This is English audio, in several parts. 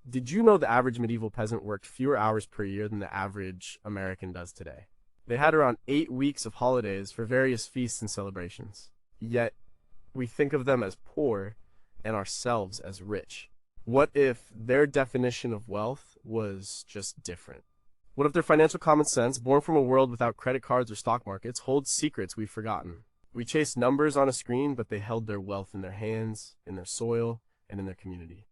Did you know the average medieval peasant worked fewer hours per year than the average American does today? They had around 8 weeks of holidays for various feasts and celebrations. Yet, we think of them as poor and ourselves as rich. What if their definition of wealth was just different? What if their financial common sense, born from a world without credit cards or stock markets, holds secrets we've forgotten? We chased numbers on a screen, but they held their wealth in their hands, in their soil, and in their community.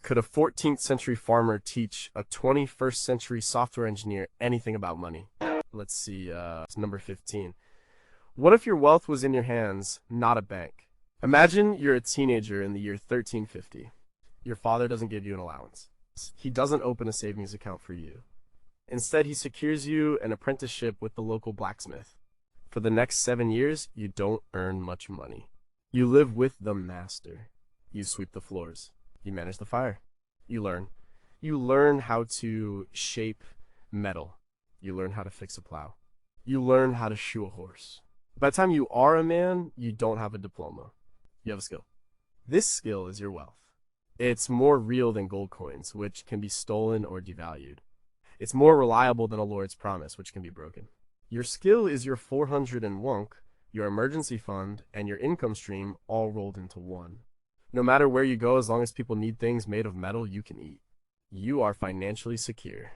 Could a 14th century farmer teach a 21st century software engineer anything about money? Let's see, it's number 15. What if your wealth was in your hands, not a bank? Imagine you're a teenager in the year 1350. Your father doesn't give you an allowance. He doesn't open a savings account for you. Instead, he secures you an apprenticeship with the local blacksmith. For the next 7 years, you don't earn much money. You live with the master. You sweep the floors. You manage the fire. You learn. You learn how to shape metal. You learn how to fix a plow. You learn how to shoe a horse. By the time you are a man, you don't have a diploma. You have a skill. This skill is your wealth. It's more real than gold coins, which can be stolen or devalued. It's more reliable than a lord's promise, which can be broken. Your skill is your 400 and wonk, your emergency fund, and your income stream all rolled into one. No matter where you go, as long as people need things made of metal, you can eat. You are financially secure.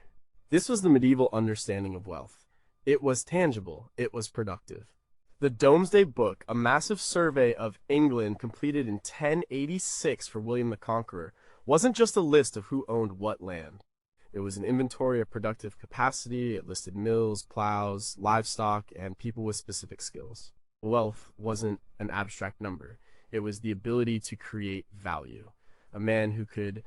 This was the medieval understanding of wealth. It was tangible. It was productive. The Domesday Book, a massive survey of England completed in 1086 for William the Conqueror, wasn't just a list of who owned what land. It was an inventory of productive capacity. It listed mills, plows, livestock, and people with specific skills. Wealth wasn't an abstract number. It was the ability to create value. A man who could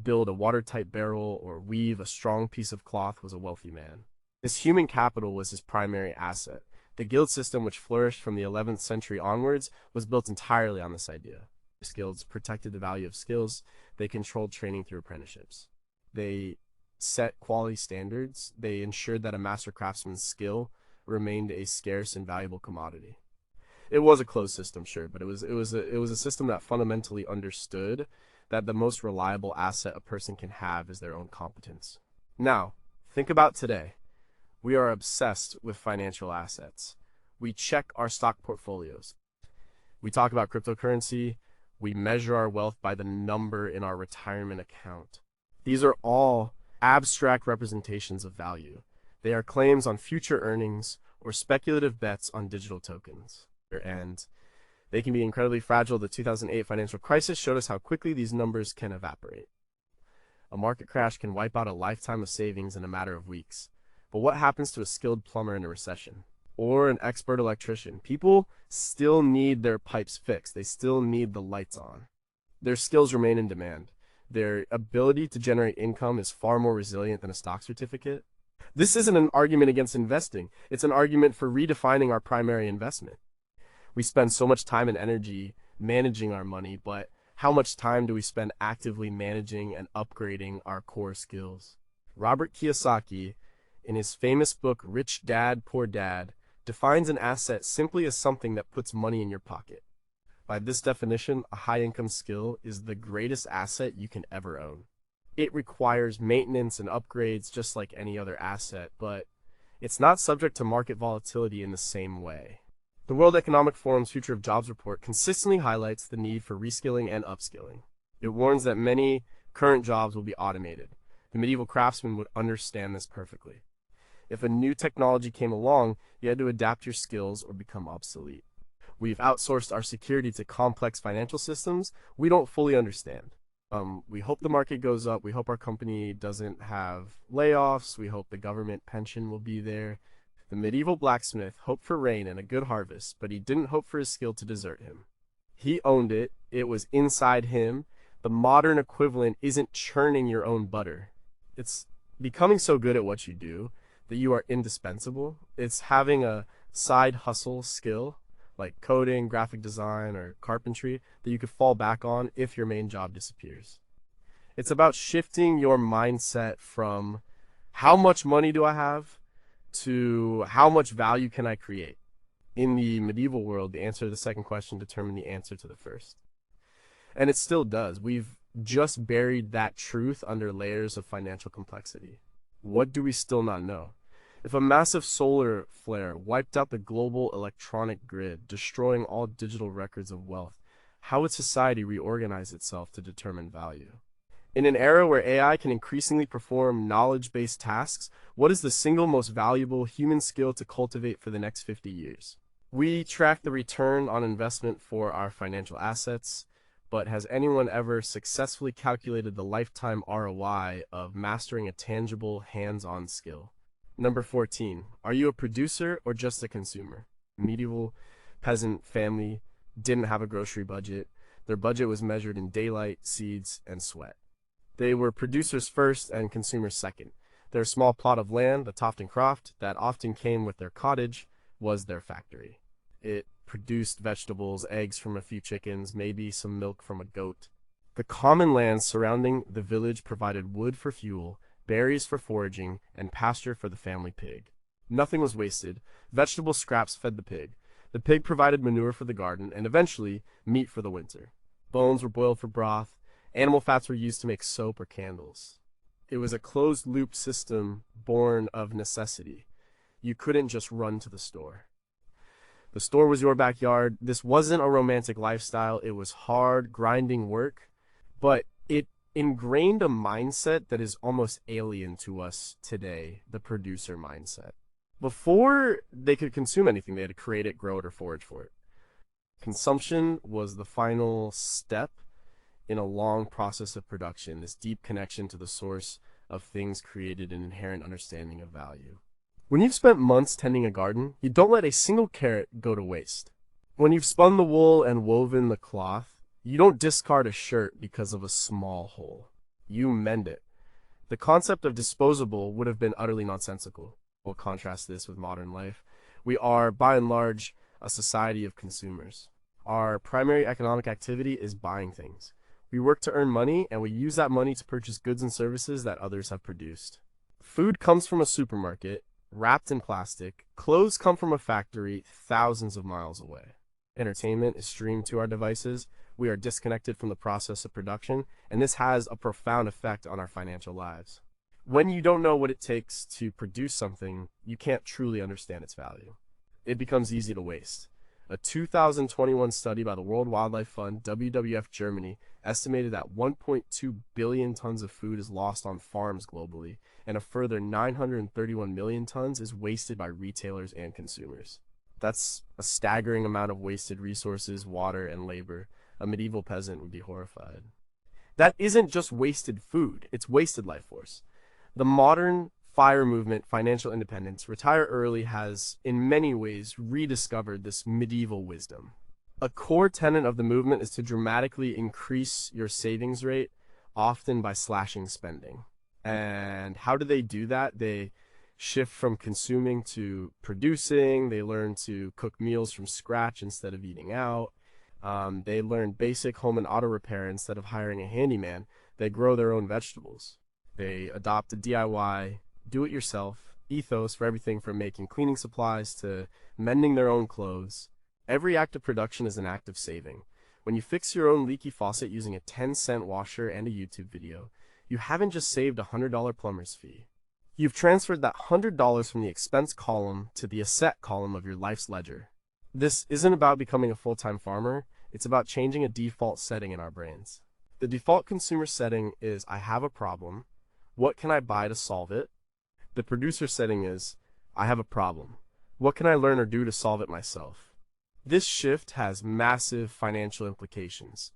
build a watertight barrel or weave a strong piece of cloth was a wealthy man. His human capital was his primary asset. The guild system, which flourished from the 11th century onwards, was built entirely on this idea. Guilds protected the value of skills. They controlled training through apprenticeships. They set quality standards. They ensured that a master craftsman's skill remained a scarce and valuable commodity. It was a closed system, sure, but it was a system that fundamentally understood that the most reliable asset a person can have is their own competence. Now, think about today. We are obsessed with financial assets. We check our stock portfolios. We talk about cryptocurrency. We measure our wealth by the number in our retirement account. These are all abstract representations of value. They are claims on future earnings or speculative bets on digital tokens. And they can be incredibly fragile. The 2008 financial crisis showed us how quickly these numbers can evaporate. A market crash can wipe out a lifetime of savings in a matter of weeks. But what happens to a skilled plumber in a recession? Or an expert electrician? People still need their pipes fixed. They still need the lights on. Their skills remain in demand. Their ability to generate income is far more resilient than a stock certificate. This isn't an argument against investing. It's an argument for redefining our primary investment. We spend so much time and energy managing our money, but how much time do we spend actively managing and upgrading our core skills? Robert Kiyosaki, in his famous book Rich Dad, Poor Dad, defines an asset simply as something that puts money in your pocket. By this definition, a high-income skill is the greatest asset you can ever own. It requires maintenance and upgrades just like any other asset, but it's not subject to market volatility in the same way. The World Economic Forum's Future of Jobs report consistently highlights the need for reskilling and upskilling. It warns that many current jobs will be automated. The medieval craftsman would understand this perfectly. If a new technology came along, you had to adapt your skills or become obsolete. We've outsourced our security to complex financial systems we don't fully understand. We hope the market goes up. We hope our company doesn't have layoffs. We hope the government pension will be there. The medieval blacksmith hoped for rain and a good harvest, but he didn't hope for his skill to desert him. He owned it. It was inside him. The modern equivalent isn't churning your own butter. It's becoming so good at what you do that you are indispensable. It's having a side hustle skill, like coding, graphic design, or carpentry, that you could fall back on if your main job disappears. It's about shifting your mindset from how much money do I have to how much value can I create. In the medieval world, the answer to the second question determined the answer to the first. And it still does. We've just buried that truth under layers of financial complexity. What do we still not know? If a massive solar flare wiped out the global electronic grid, destroying all digital records of wealth, how would society reorganize itself to determine value? In an era where AI can increasingly perform knowledge-based tasks, what is the single most valuable human skill to cultivate for the next 50 years? We track the return on investment for our financial assets, but has anyone ever successfully calculated the lifetime ROI of mastering a tangible, hands-on skill? Number 14. Are you a producer or just a consumer? Medieval peasant family didn't have a grocery budget. Their budget was measured in daylight, seeds, and sweat. They were producers first and consumers second. Their small plot of land, the Tofton Croft, that often came with their cottage, was their factory. It produced vegetables, eggs from a few chickens, maybe some milk from a goat. The common lands surrounding the village provided wood for fuel, berries for foraging, and pasture for the family pig. Nothing was wasted. Vegetable scraps fed the pig. The pig provided manure for the garden, and eventually, meat for the winter. Bones were boiled for broth. Animal fats were used to make soap or candles. It was a closed-loop system born of necessity. You couldn't just run to the store. The store was your backyard. This wasn't a romantic lifestyle. It was hard, grinding work, but it ingrained a mindset that is almost alien to us today, the producer mindset. Before they could consume anything, they had to create it, grow it, or forage for it. Consumption was the final step in a long process of production, this deep connection to the source of things created, an inherent understanding of value. When you've spent months tending a garden, you don't let a single carrot go to waste. When you've spun the wool and woven the cloth, you don't discard a shirt because of a small hole. You mend it. The concept of disposable would have been utterly nonsensical. We'll contrast this with modern life. We are, by and large, a society of consumers. Our primary economic activity is buying things. We work to earn money, and we use that money to purchase goods and services that others have produced. Food comes from a supermarket, wrapped in plastic. Clothes come from a factory thousands of miles away. Entertainment is streamed to our devices. We are disconnected from the process of production, and this has a profound effect on our financial lives. When you don't know what it takes to produce something, you can't truly understand its value. It becomes easy to waste. A 2021 study by the World Wildlife Fund, WWF Germany, estimated that 1.2 billion tons of food is lost on farms globally, and a further 931 million tons is wasted by retailers and consumers. That's a staggering amount of wasted resources, water, and labor. A medieval peasant would be horrified. That isn't just wasted food, it's wasted life force. The modern FIRE movement, financial independence, retire early, has in many ways rediscovered this medieval wisdom. A core tenet of the movement is to dramatically increase your savings rate, often by slashing spending. And how do they do that? They shift from consuming to producing. They learn to cook meals from scratch instead of eating out. They learn basic home and auto repair instead of hiring a handyman. They grow their own vegetables. They adopt a DIY, do-it-yourself ethos for everything from making cleaning supplies to mending their own clothes. Every act of production is an act of saving. When you fix your own leaky faucet using a 10-cent washer and a YouTube video, you haven't just saved a $100 plumber's fee. You've transferred that $100 from the expense column to the asset column of your life's ledger. This isn't about becoming a full-time farmer, it's about changing a default setting in our brains. The default consumer setting is, I have a problem, what can I buy to solve it? The producer setting is, I have a problem. What can I learn or do to solve it myself? This shift has massive financial implications.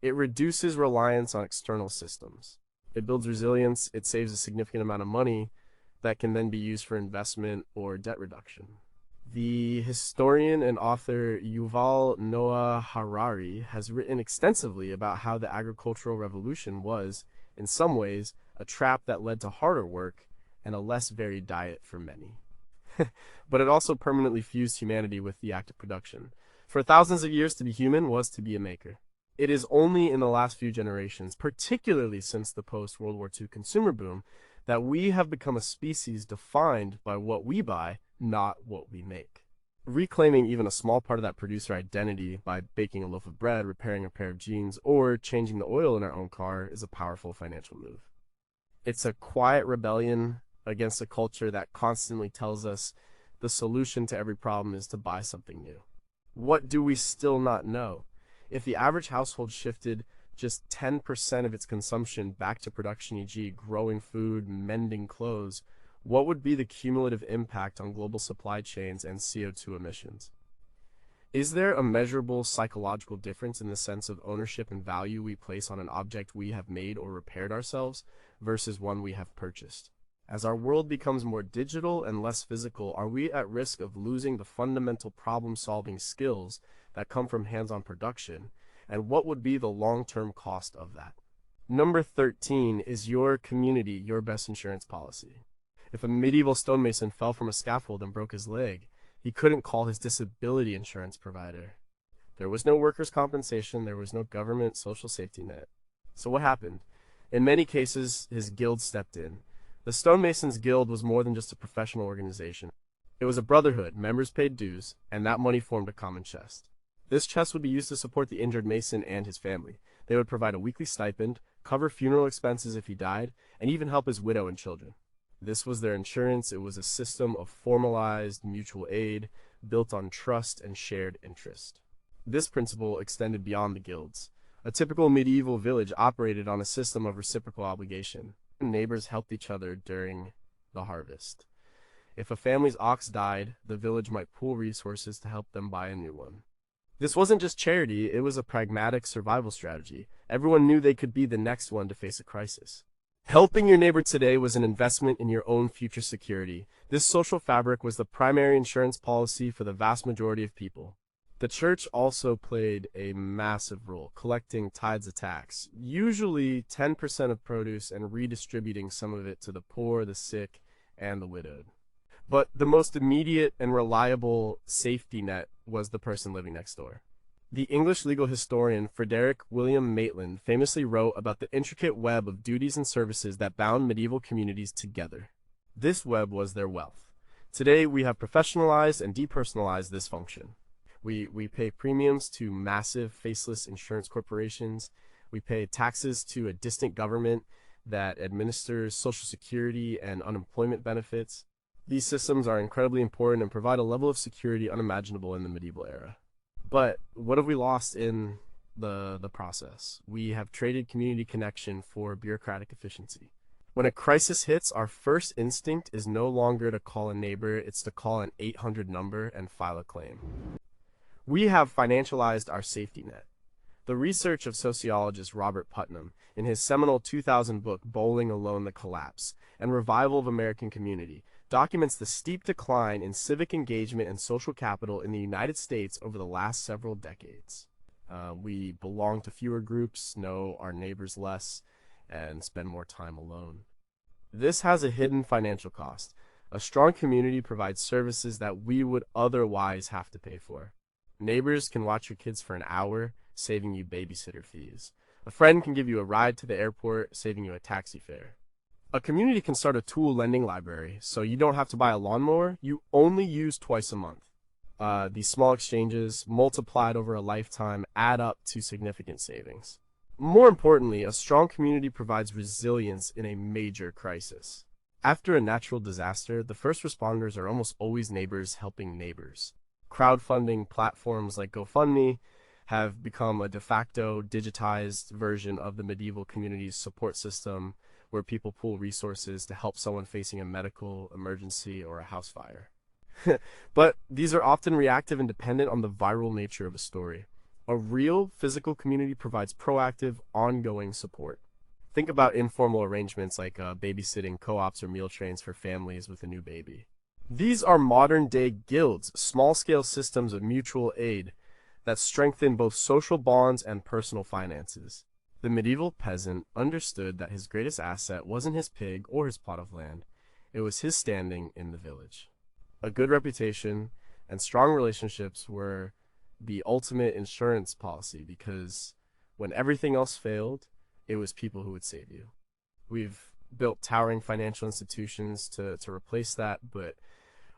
It reduces reliance on external systems. It builds resilience. It saves a significant amount of money that can then be used for investment or debt reduction. The historian and author Yuval Noah Harari has written extensively about how the agricultural revolution was, in some ways, a trap that led to harder work and a less varied diet for many. But it also permanently fused humanity with the act of production. For thousands of years, to be human was to be a maker. It is only in the last few generations, particularly since the post-World War II consumer boom, that we have become a species defined by what we buy, not what we make. Reclaiming even a small part of that producer identity by baking a loaf of bread, repairing a pair of jeans, or changing the oil in our own car is a powerful financial move. It's a quiet rebellion against a culture that constantly tells us the solution to every problem is to buy something new. What do we still not know? If the average household shifted just 10% of its consumption back to production, e.g., growing food, mending clothes, what would be the cumulative impact on global supply chains and CO2 emissions? Is there a measurable psychological difference in the sense of ownership and value we place on an object we have made or repaired ourselves versus one we have purchased? As our world becomes more digital and less physical, are we at risk of losing the fundamental problem-solving skills that come from hands-on production? And what would be the long-term cost of that? Number 13 is your community, your best insurance policy. If a medieval stonemason fell from a scaffold and broke his leg, he couldn't call his disability insurance provider. There was no workers' compensation, there was no government social safety net. So what happened? In many cases, his guild stepped in. The Stonemasons Guild was more than just a professional organization. It was a brotherhood, members paid dues, and that money formed a common chest. This chest would be used to support the injured mason and his family. They would provide a weekly stipend, cover funeral expenses if he died, and even help his widow and children. This was their insurance. It was a system of formalized mutual aid, built on trust and shared interest. This principle extended beyond the guilds. A typical medieval village operated on a system of reciprocal obligation. Neighbors helped each other during the harvest. If a family's ox died, the village might pool resources to help them buy a new one. This wasn't just charity, it was a pragmatic survival strategy. Everyone knew they could be the next one to face a crisis. Helping your neighbor today was an investment in your own future security. This social fabric was the primary insurance policy for the vast majority of people. The church also played a massive role, collecting tithes of tax, usually 10% of produce, and redistributing some of it to the poor, the sick, and the widowed. But the most immediate and reliable safety net was the person living next door. The English legal historian Frederick William Maitland famously wrote about the intricate web of duties and services that bound medieval communities together. This web was their wealth. Today, we have professionalized and depersonalized this function. We pay premiums to massive, faceless insurance corporations. We pay taxes to a distant government that administers Social Security and unemployment benefits. These systems are incredibly important and provide a level of security unimaginable in the medieval era. But what have we lost in the process? We have traded community connection for bureaucratic efficiency. When a crisis hits, our first instinct is no longer to call a neighbor, it's to call an 800 number and file a claim. We have financialized our safety net. The research of sociologist Robert Putnam, in his seminal 2000 book Bowling Alone: The Collapse and Revival of American Community, documents the steep decline in civic engagement and social capital in the United States over the last several decades. We belong to fewer groups, know our neighbors less, and spend more time alone. This has a hidden financial cost. A strong community provides services that we would otherwise have to pay for. Neighbors can watch your kids for an hour, saving you babysitter fees. A friend can give you a ride to the airport, saving you a taxi fare. A community can start a tool lending library, so you don't have to buy a lawnmower you only use twice a month. These small exchanges, multiplied over a lifetime, add up to significant savings. More importantly, a strong community provides resilience in a major crisis. After a natural disaster, the first responders are almost always neighbors helping neighbors. Crowdfunding platforms like GoFundMe have become a de facto digitized version of the medieval community's support system, where people pool resources to help someone facing a medical emergency or a house fire. But these are often reactive and dependent on the viral nature of a story. A real physical community provides proactive, ongoing support. Think about informal arrangements like babysitting co-ops or meal trains for families with a new baby. These are modern-day guilds, small-scale systems of mutual aid that strengthen both social bonds and personal finances. The medieval peasant understood that his greatest asset wasn't his pig or his plot of land. It was his standing in the village. A good reputation and strong relationships were the ultimate insurance policy, because when everything else failed, it was people who would save you. We've built towering financial institutions to replace that, but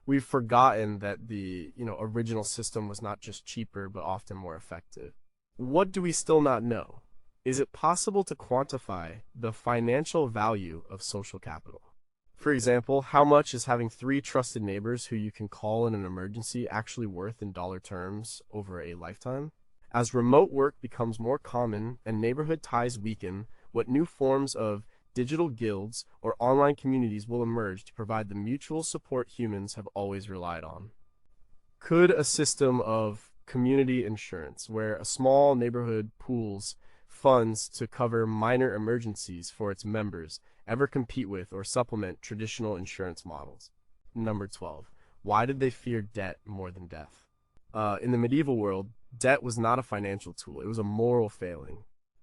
We've forgotten that the, original system was not just cheaper, but often more effective. What do we still not know? Is it possible to quantify the financial value of social capital? For example, how much is having three trusted neighbors who you can call in an emergency actually worth in dollar terms over a lifetime? As remote work becomes more common and neighborhood ties weaken, what new forms of digital guilds or online communities will emerge to provide the mutual support humans have always relied on? Could a system of community insurance, where a small neighborhood pools funds to cover minor emergencies for its members, ever compete with or supplement traditional insurance models? Number 12. Why did they fear debt more than death? In the medieval world, debt was not a financial tool, it was a moral failing.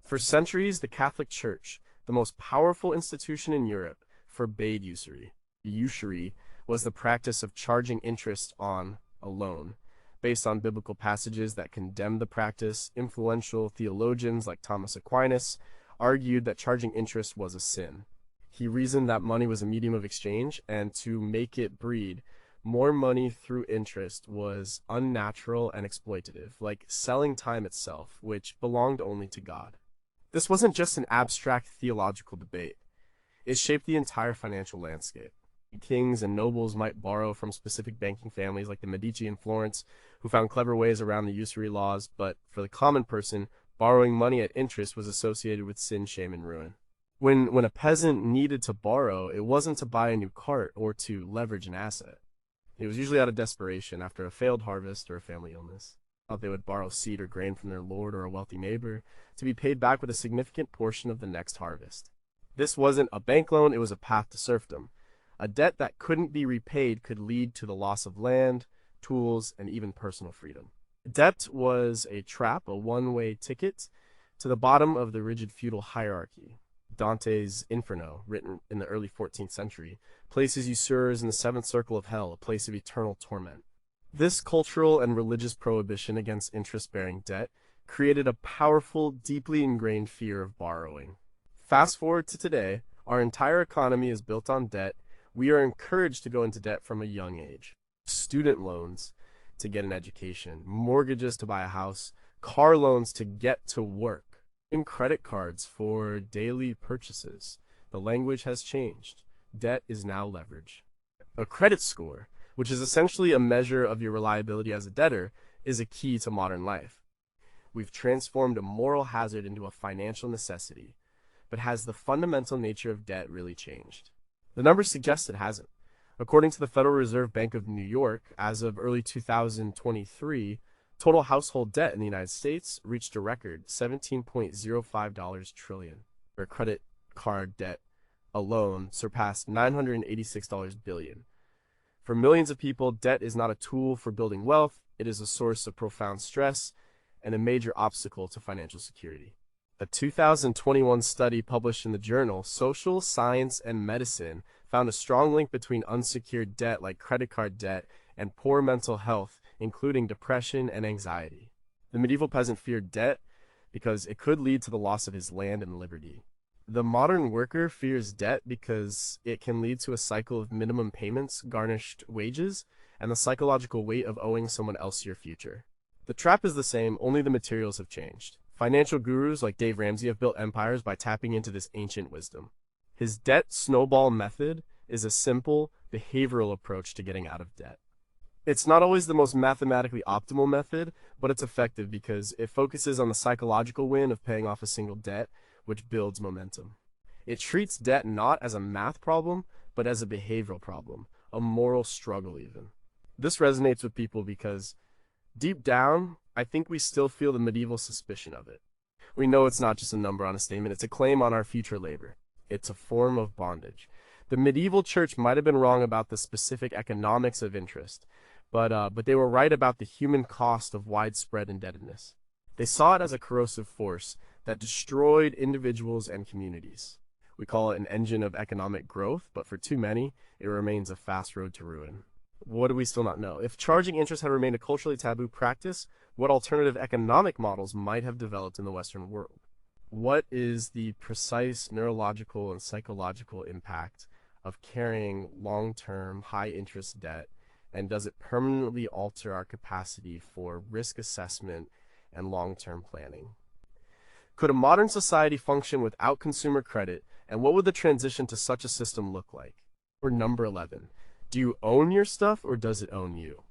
For centuries, the Catholic Church, the most powerful institution in Europe, forbade usury. Usury was the practice of charging interest on a loan. Based on biblical passages that condemned the practice, influential theologians like Thomas Aquinas argued that charging interest was a sin. He reasoned that money was a medium of exchange, and to make it breed more money through interest was unnatural and exploitative, like selling time itself, which belonged only to God. This wasn't just an abstract theological debate. It shaped the entire financial landscape. Kings and nobles might borrow from specific banking families like the Medici in Florence, who found clever ways around the usury laws, but for the common person, borrowing money at interest was associated with sin, shame, and ruin. When a peasant needed to borrow, it wasn't to buy a new cart or to leverage an asset. It was usually out of desperation after a failed harvest or a family illness. They would borrow seed or grain from their lord or a wealthy neighbor to be paid back with a significant portion of the next harvest. This wasn't a bank loan, it was a path to serfdom. A debt that couldn't be repaid could lead to the loss of land, tools, and even personal freedom. Debt was a trap, a one-way ticket to the bottom of the rigid feudal hierarchy. Dante's Inferno, written in the early 14th century, places usurers in the seventh circle of hell, a place of eternal torment. This cultural and religious prohibition against interest-bearing debt created a powerful, deeply ingrained fear of borrowing. Fast forward to today, our entire economy is built on debt. We are encouraged to go into debt from a young age. Student loans to get an education, mortgages to buy a house, car loans to get to work, and credit cards for daily purchases. The language has changed. Debt is now leverage. A credit score, which is essentially a measure of your reliability as a debtor, is a key to modern life. We've transformed a moral hazard into a financial necessity, but has the fundamental nature of debt really changed? The numbers suggest it hasn't. According to the Federal Reserve Bank of New York, as of early 2023, total household debt in the United States reached a record $17.05 trillion, where credit card debt alone surpassed $986 billion. For millions of people, debt is not a tool for building wealth, it is a source of profound stress and a major obstacle to financial security. A 2021 study published in the journal Social Science and Medicine found a strong link between unsecured debt like credit card debt and poor mental health, including depression and anxiety. The medieval peasant feared debt because it could lead to the loss of his land and liberty. The modern worker fears debt because it can lead to a cycle of minimum payments, garnished wages, and the psychological weight of owing someone else your future. The trap is the same, only the materials have changed. Financial gurus like Dave Ramsey have built empires by tapping into this ancient wisdom. His debt snowball method is a simple, behavioral approach to getting out of debt. It's not always the most mathematically optimal method, but it's effective because it focuses on the psychological win of paying off a single debt, which builds momentum. It treats debt not as a math problem, but as a behavioral problem, a moral struggle even. This resonates with people because, deep down, I think we still feel the medieval suspicion of it. We know it's not just a number on a statement, it's a claim on our future labor. It's a form of bondage. The medieval church might have been wrong about the specific economics of interest, but they were right about the human cost of widespread indebtedness. They saw it as a corrosive force that destroyed individuals and communities. We call it an engine of economic growth, but for too many, it remains a fast road to ruin. What do we still not know? If charging interest had remained a culturally taboo practice, what alternative economic models might have developed in the Western world? What is the precise neurological and psychological impact of carrying long-term, high-interest debt, And does it permanently alter our capacity for risk assessment and long-term planning? Could a modern society function without consumer credit, and what would the transition to such a system look like? Or number 11, do you own your stuff or does it own you?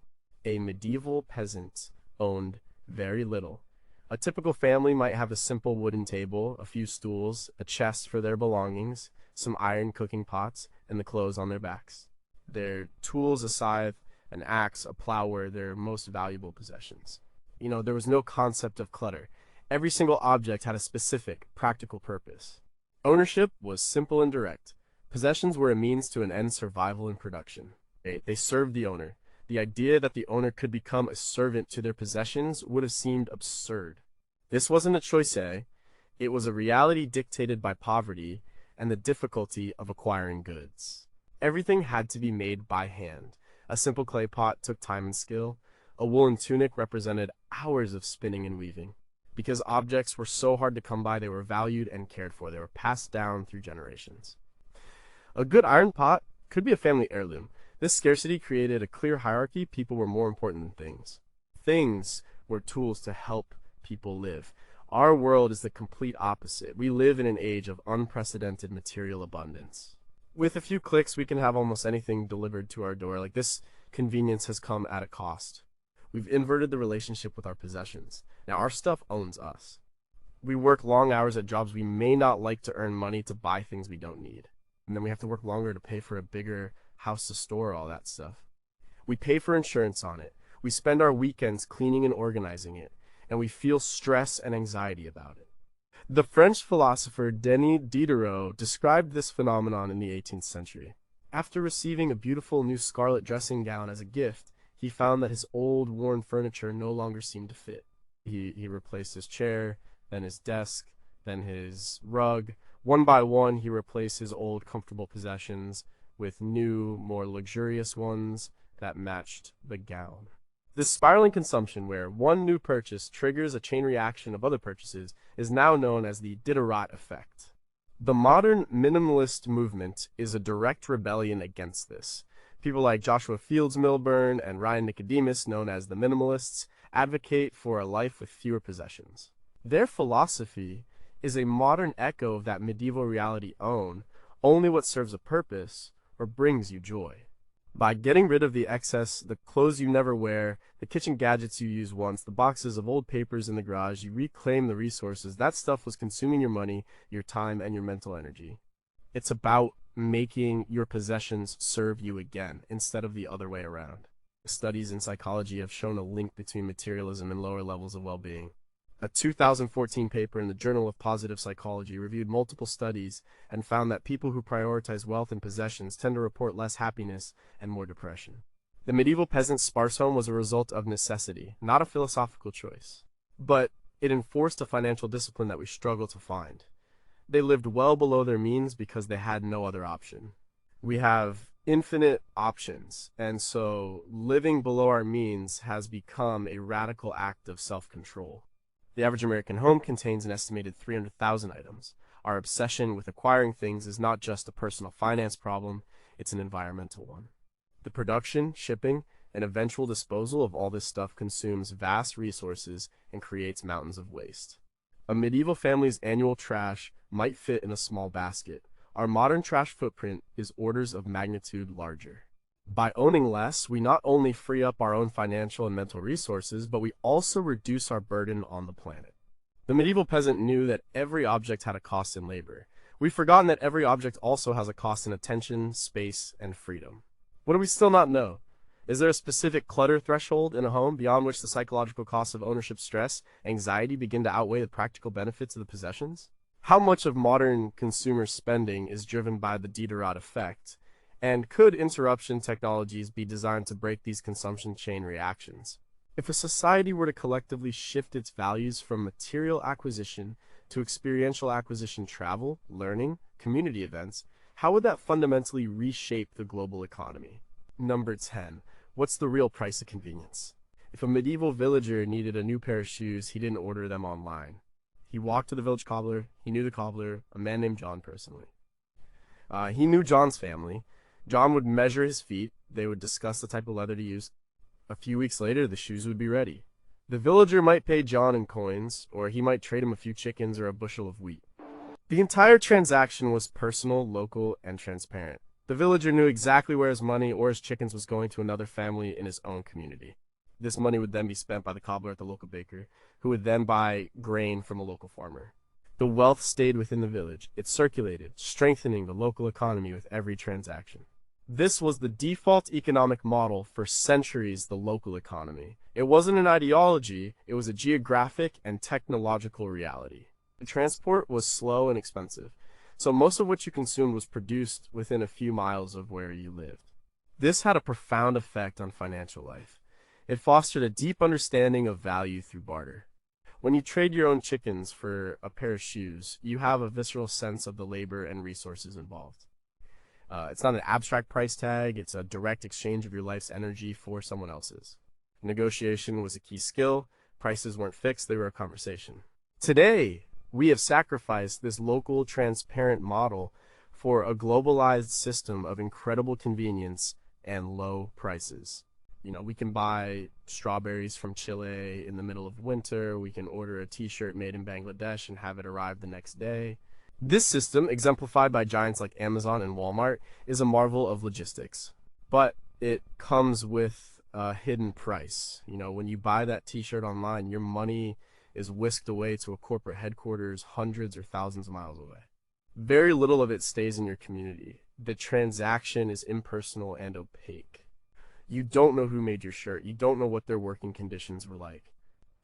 A medieval peasant owned very little. A typical family might have a simple wooden table, a few stools, a chest for their belongings, some iron cooking pots, and the clothes on their backs. Their tools, a scythe, an axe, a plow were their most valuable possessions. There was no concept of clutter. Every single object had a specific, practical purpose. Ownership was simple and direct. Possessions were a means to an end, survival and production. They served the owner. The idea that the owner could become a servant to their possessions would have seemed absurd. This wasn't a choice, it was a reality dictated by poverty and the difficulty of acquiring goods. Everything had to be made by hand. A simple clay pot took time and skill. A woolen tunic represented hours of spinning and weaving. Because objects were so hard to come by, they were valued and cared for. They were passed down through generations. A good iron pot could be a family heirloom. This scarcity created a clear hierarchy. People were more important than things. Things were tools to help people live. Our world is the complete opposite. We live in an age of unprecedented material abundance. With a few clicks, we can have almost anything delivered to our door. This convenience has come at a cost. We've inverted the relationship with our possessions. Now our stuff owns us. We work long hours at jobs we may not like to earn money to buy things we don't need. And then we have to work longer to pay for a bigger house to store all that stuff. We pay for insurance on it. We spend our weekends cleaning and organizing it. And we feel stress and anxiety about it. The French philosopher Denis Diderot described this phenomenon in the 18th century. After receiving a beautiful new scarlet dressing gown as a gift, he found that his old, worn furniture no longer seemed to fit. He replaced his chair, then his desk, then his rug. One by one, he replaced his old, comfortable possessions with new, more luxurious ones that matched the gown. This spiraling consumption, where one new purchase triggers a chain reaction of other purchases, is now known as the Diderot effect. The modern minimalist movement is a direct rebellion against this. People like Joshua Fields Milburn and Ryan Nicodemus, known as the minimalists, advocate for a life with fewer possessions. Their philosophy is a modern echo of that medieval reality: own only what serves a purpose or brings you joy. By getting rid of the excess, the clothes you never wear, the kitchen gadgets you use once, the boxes of old papers in the garage, you reclaim the resources. That stuff was consuming your money, your time, and your mental energy. It's about making your possessions serve you again, instead of the other way around. Studies in psychology have shown a link between materialism and lower levels of well-being. A 2014 paper in the Journal of Positive Psychology reviewed multiple studies and found that people who prioritize wealth and possessions tend to report less happiness and more depression. The medieval peasant's sparse home was a result of necessity, not a philosophical choice. But it enforced a financial discipline that we struggle to find. They lived well below their means because they had no other option. We have infinite options, and so living below our means has become a radical act of self-control. The average American home contains an estimated 300,000 items. Our obsession with acquiring things is not just a personal finance problem, it's an environmental one. The production, shipping, and eventual disposal of all this stuff consumes vast resources and creates mountains of waste. A medieval family's annual trash might fit in a small basket. Our modern trash footprint is orders of magnitude larger. By owning less, we not only free up our own financial and mental resources, but we also reduce our burden on the planet. The medieval peasant knew that every object had a cost in labor. We've forgotten that every object also has a cost in attention, space, and freedom. What do we still not know? Is there a specific clutter threshold in a home beyond which the psychological costs of ownership, stress, anxiety begin to outweigh the practical benefits of the possessions? How much of modern consumer spending is driven by the Diderot effect? And could interruption technologies be designed to break these consumption chain reactions? If a society were to collectively shift its values from material acquisition to experiential acquisition, travel, learning, community events, how would that fundamentally reshape the global economy? Number 10. What's the real price of convenience? If a medieval villager needed a new pair of shoes, he didn't order them online. He walked to the village cobbler. He knew the cobbler, a man named John personally. He knew John's family. John would measure his feet, they would discuss the type of leather to use. A few weeks later, the shoes would be ready. The villager might pay John in coins, or he might trade him a few chickens or a bushel of wheat. The entire transaction was personal, local, and transparent. The villager knew exactly where his money or his chickens was going to another family in his own community. This money would then be spent by the cobbler at the local baker, who would then buy grain from a local farmer. The wealth stayed within the village. It circulated, strengthening the local economy with every transaction. This was the default economic model for centuries, the local economy. It wasn't an ideology, it was a geographic and technological reality. The transport was slow and expensive, so most of what you consumed was produced within a few miles of where you lived. This had a profound effect on financial life. It fostered a deep understanding of value through barter. When you trade your own chickens for a pair of shoes, you have a visceral sense of the labor and resources involved. It's not an abstract price tag, it's a direct exchange of your life's energy for someone else's. Negotiation was a key skill, prices weren't fixed, they were a conversation. Today, we have sacrificed this local, transparent model for a globalized system of incredible convenience and low prices. We can buy strawberries from Chile in the middle of winter. We can order a t-shirt made in Bangladesh and have it arrive the next day. This system, exemplified by giants like Amazon and Walmart, is a marvel of logistics. But it comes with a hidden price. When you buy that t-shirt online, your money is whisked away to a corporate headquarters hundreds or thousands of miles away. Very little of it stays in your community. The transaction is impersonal and opaque. You don't know who made your shirt. You don't know what their working conditions were like.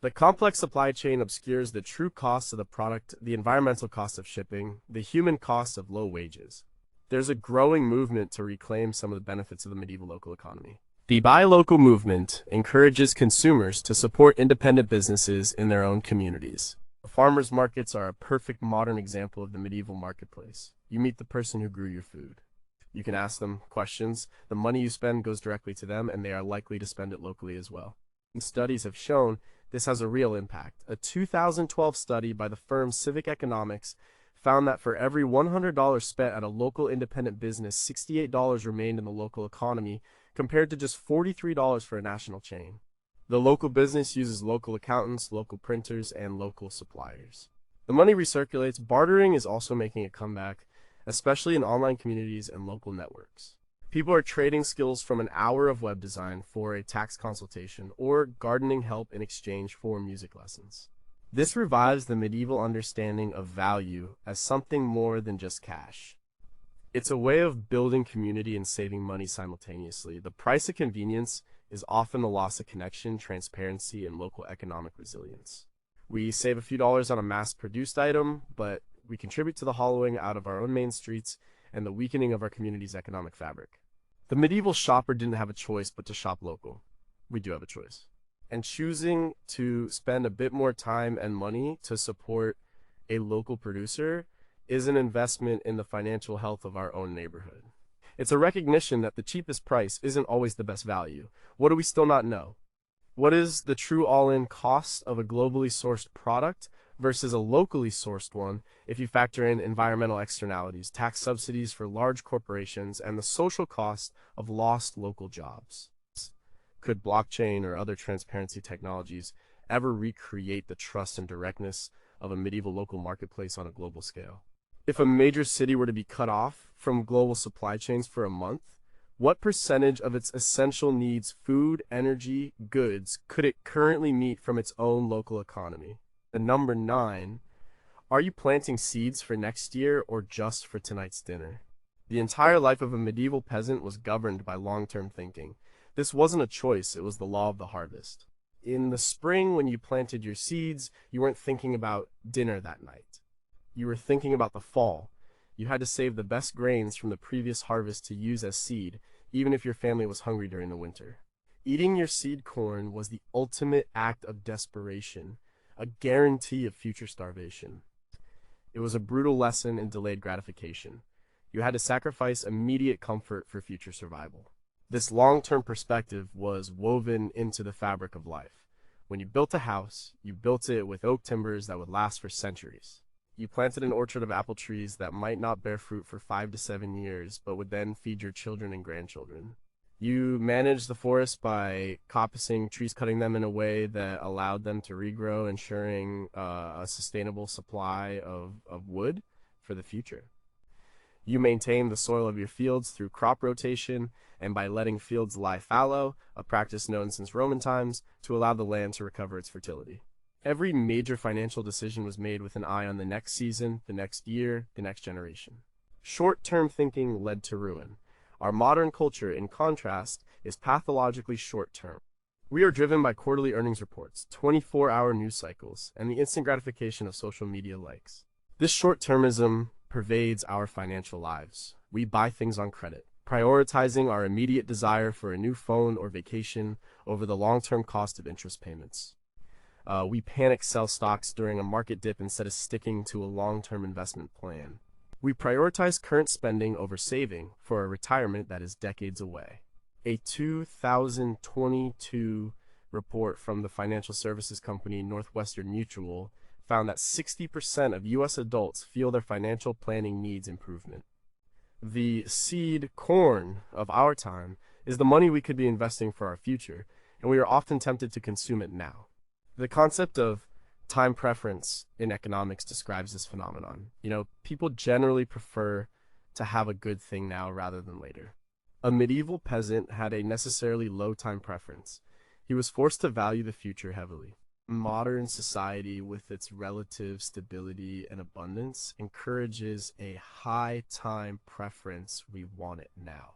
The complex supply chain obscures the true cost of the product, the environmental cost of shipping, the human cost of low wages. There's a growing movement to reclaim some of the benefits of the medieval local economy. The buy local movement encourages consumers to support independent businesses in their own communities. Farmers markets are a perfect modern example of the medieval marketplace. You meet the person who grew your food. You can ask them questions. The money you spend goes directly to them, and they are likely to spend it locally as well. And studies have shown this has a real impact. A 2012 study by the firm Civic Economics found that for every $100 spent at a local independent business, $68 remained in the local economy, compared to just $43 for a national chain. The local business uses local accountants, local printers, and local suppliers. The money recirculates. Bartering is also making a comeback, especially in online communities and local networks. People are trading skills from an hour of web design for a tax consultation or gardening help in exchange for music lessons. This revives the medieval understanding of value as something more than just cash. It's a way of building community and saving money simultaneously. The price of convenience is often the loss of connection, transparency, and local economic resilience. We save a few dollars on a mass-produced item, but we contribute to the hollowing out of our own main streets and the weakening of our community's economic fabric. The medieval shopper didn't have a choice but to shop local. We do have a choice. And choosing to spend a bit more time and money to support a local producer is an investment in the financial health of our own neighborhood. It's a recognition that the cheapest price isn't always the best value. What do we still not know? What is the true all-in cost of a globally sourced product versus a locally sourced one if you factor in environmental externalities, tax subsidies for large corporations, and the social cost of lost local jobs? Could blockchain or other transparency technologies ever recreate the trust and directness of a medieval local marketplace on a global scale? If a major city were to be cut off from global supply chains for a month, what percentage of its essential needs, food, energy, goods, could it currently meet from its own local economy? And number 9, are you planting seeds for next year or just for tonight's dinner? The entire life of a medieval peasant was governed by long-term thinking. This wasn't a choice, it was the law of the harvest. In the spring, when you planted your seeds, you weren't thinking about dinner that night. You were thinking about the fall. You had to save the best grains from the previous harvest to use as seed, even if your family was hungry during the winter. Eating your seed corn was the ultimate act of desperation, a guarantee of future starvation. It was a brutal lesson in delayed gratification. You had to sacrifice immediate comfort for future survival. This long-term perspective was woven into the fabric of life. When you built a house, you built it with oak timbers that would last for centuries. You planted an orchard of apple trees that might not bear fruit for 5 to 7 years, but would then feed your children and grandchildren. You managed the forest by coppicing trees, cutting them in a way that allowed them to regrow, ensuring a sustainable supply of wood for the future. You maintain the soil of your fields through crop rotation and by letting fields lie fallow, a practice known since Roman times, to allow the land to recover its fertility. Every major financial decision was made with an eye on the next season, the next year, the next generation. Short-term thinking led to ruin. Our modern culture, in contrast, is pathologically short-term. We are driven by quarterly earnings reports, 24-hour news cycles, and the instant gratification of social media likes. This short-termism pervades our financial lives. We buy things on credit, prioritizing our immediate desire for a new phone or vacation over the long-term cost of interest payments. We panic sell stocks during a market dip instead of sticking to a long-term investment plan. We prioritize current spending over saving for a retirement that is decades away. A 2022 report from the financial services company Northwestern Mutual found that 60% of U.S. adults feel their financial planning needs improvement. The seed corn of our time is the money we could be investing for our future, and we are often tempted to consume it now. The concept of time preference in economics describes this phenomenon. People generally prefer to have a good thing now rather than later. A medieval peasant had a necessarily low time preference. He was forced to value the future heavily. Modern society, with its relative stability and abundance, encourages a high time preference. We want it now.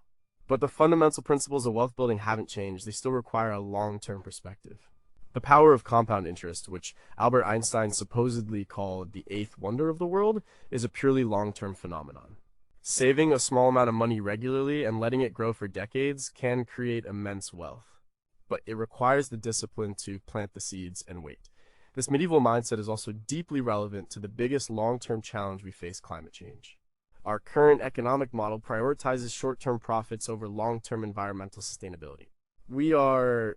But the fundamental principles of wealth building haven't changed. They still require a long-term perspective. The power of compound interest, which Albert Einstein supposedly called the eighth wonder of the world, is a purely long-term phenomenon. Saving a small amount of money regularly and letting it grow for decades can create immense wealth. But it requires the discipline to plant the seeds and wait. This medieval mindset is also deeply relevant to the biggest long-term challenge we face: climate change. Our current economic model prioritizes short-term profits over long-term environmental sustainability. We are,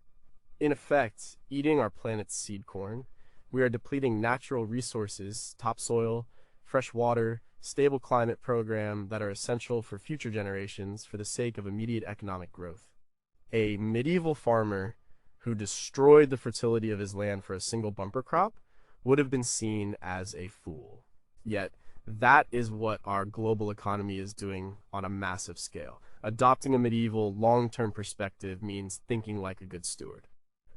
in effect, eating our planet's seed corn. We are depleting natural resources, topsoil, fresh water, stable climate program that are essential for future generations for the sake of immediate economic growth. A medieval farmer who destroyed the fertility of his land for a single bumper crop would have been seen as a fool. Yet, that is what our global economy is doing on a massive scale. Adopting a medieval long-term perspective means thinking like a good steward.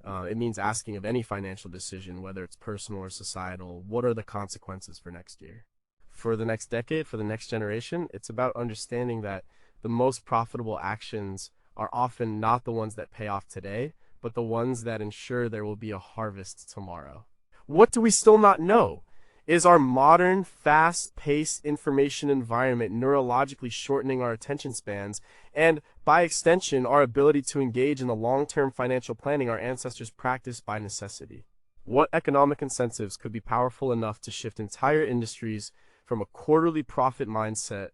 It means asking of any financial decision, whether it's personal or societal, what are the consequences for next year? For the next decade, for the next generation, it's about understanding that the most profitable actions are often not the ones that pay off today, but the ones that ensure there will be a harvest tomorrow. What do we still not know? Is our modern, fast-paced information environment neurologically shortening our attention spans, and by extension, our ability to engage in the long-term financial planning our ancestors practiced by necessity? What economic incentives could be powerful enough to shift entire industries from a quarterly profit mindset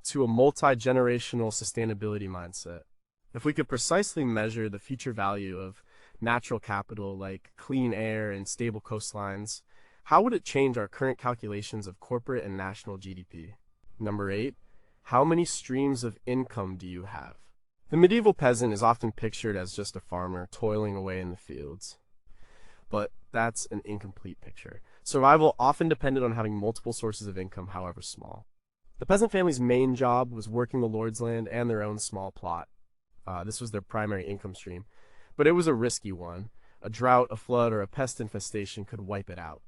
to a multi-generational sustainability mindset? If we could precisely measure the future value of natural capital like clean air and stable coastlines, how would it change our current calculations of corporate and national GDP? Number 8, how many streams of income do you have? The medieval peasant is often pictured as just a farmer toiling away in the fields. But that's an incomplete picture. Survival often depended on having multiple sources of income, however small. The peasant family's main job was working the lord's land and their own small plot. This was their primary income stream, but it was a risky one. A drought, a flood, or a pest infestation could wipe it out.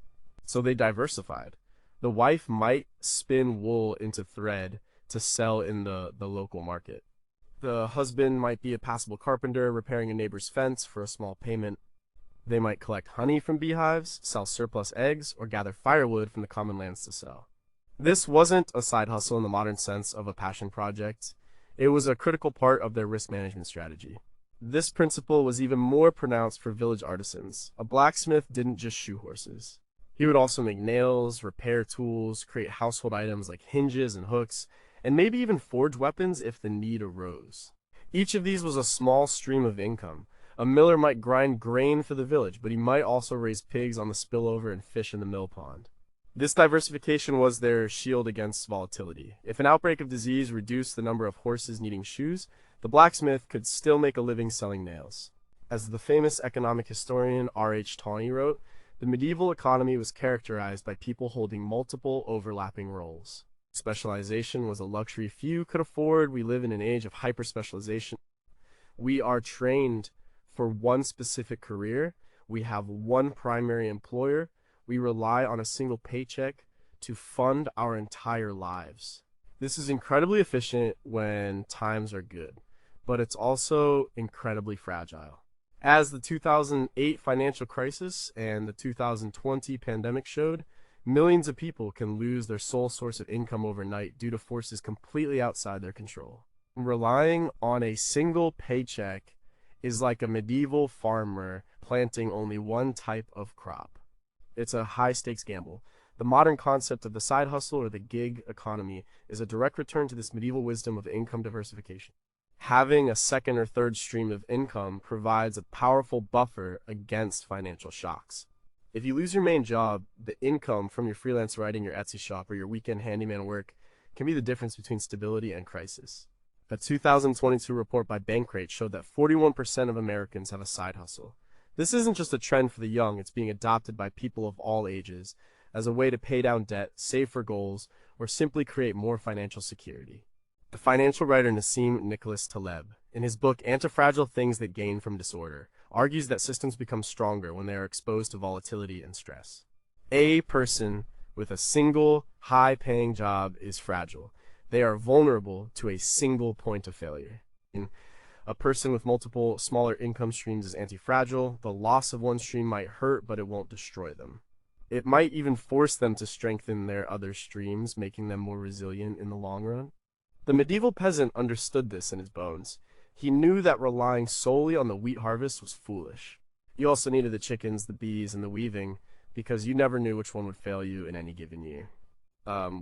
So they diversified. The wife might spin wool into thread to sell in the local market. The husband might be a passable carpenter repairing a neighbor's fence for a small payment. They might collect honey from beehives, sell surplus eggs, or gather firewood from the common lands to sell. This wasn't a side hustle in the modern sense of a passion project. It was a critical part of their risk management strategy. This principle was even more pronounced for village artisans. A blacksmith didn't just shoe horses. He would also make nails, repair tools, create household items like hinges and hooks, and maybe even forge weapons if the need arose. Each of these was a small stream of income. A miller might grind grain for the village, but he might also raise pigs on the spillover and fish in the mill pond. This diversification was their shield against volatility. If an outbreak of disease reduced the number of horses needing shoes, the blacksmith could still make a living selling nails. As the famous economic historian R.H. Tawney wrote, the medieval economy was characterized by people holding multiple overlapping roles. Specialization was a luxury few could afford. We live in an age of hyper-specialization. We are trained for one specific career. We have one primary employer. We rely on a single paycheck to fund our entire lives. This is incredibly efficient when times are good, but it's also incredibly fragile. As the 2008 financial crisis and the 2020 pandemic showed, millions of people can lose their sole source of income overnight due to forces completely outside their control. Relying on a single paycheck is like a medieval farmer planting only one type of crop. It's a high-stakes gamble. The modern concept of the side hustle or the gig economy is a direct return to this medieval wisdom of income diversification. Having a second or third stream of income provides a powerful buffer against financial shocks. If you lose your main job, the income from your freelance writing, your Etsy shop, or your weekend handyman work can be the difference between stability and crisis. A 2022 report by Bankrate showed that 41% of Americans have a side hustle. This isn't just a trend for the young, it's being adopted by people of all ages as a way to pay down debt, save for goals, or simply create more financial security. The financial writer Nassim Nicholas Taleb, in his book Antifragile Things That Gain from Disorder, argues that systems become stronger when they are exposed to volatility and stress. A person with a single, high-paying job is fragile. They are vulnerable to a single point of failure. A person with multiple smaller income streams is anti-fragile. The loss of one stream might hurt, but it won't destroy them. It might even force them to strengthen their other streams, making them more resilient in the long run. The medieval peasant understood this in his bones. He knew that relying solely on the wheat harvest was foolish. You also needed the chickens, the bees, and the weaving, because you never knew which one would fail you in any given year.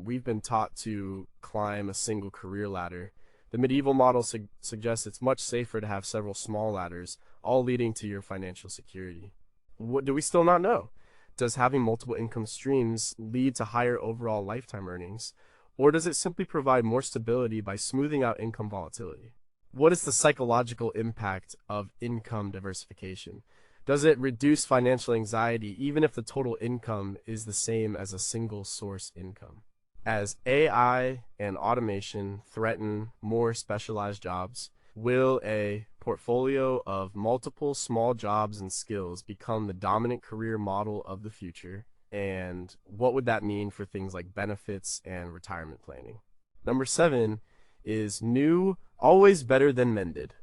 We've been taught to climb a single career ladder. The medieval model suggests it's much safer to have several small ladders, all leading to your financial security. What do we still not know? Does having multiple income streams lead to higher overall lifetime earnings? Or does it simply provide more stability by smoothing out income volatility? What is the psychological impact of income diversification? Does it reduce financial anxiety even if the total income is the same as a single source income? As AI and automation threaten more specialized jobs, will a portfolio of multiple small jobs and skills become the dominant career model of the future? And what would that mean for things like benefits and retirement planning? Number 7 is new, always better than mended.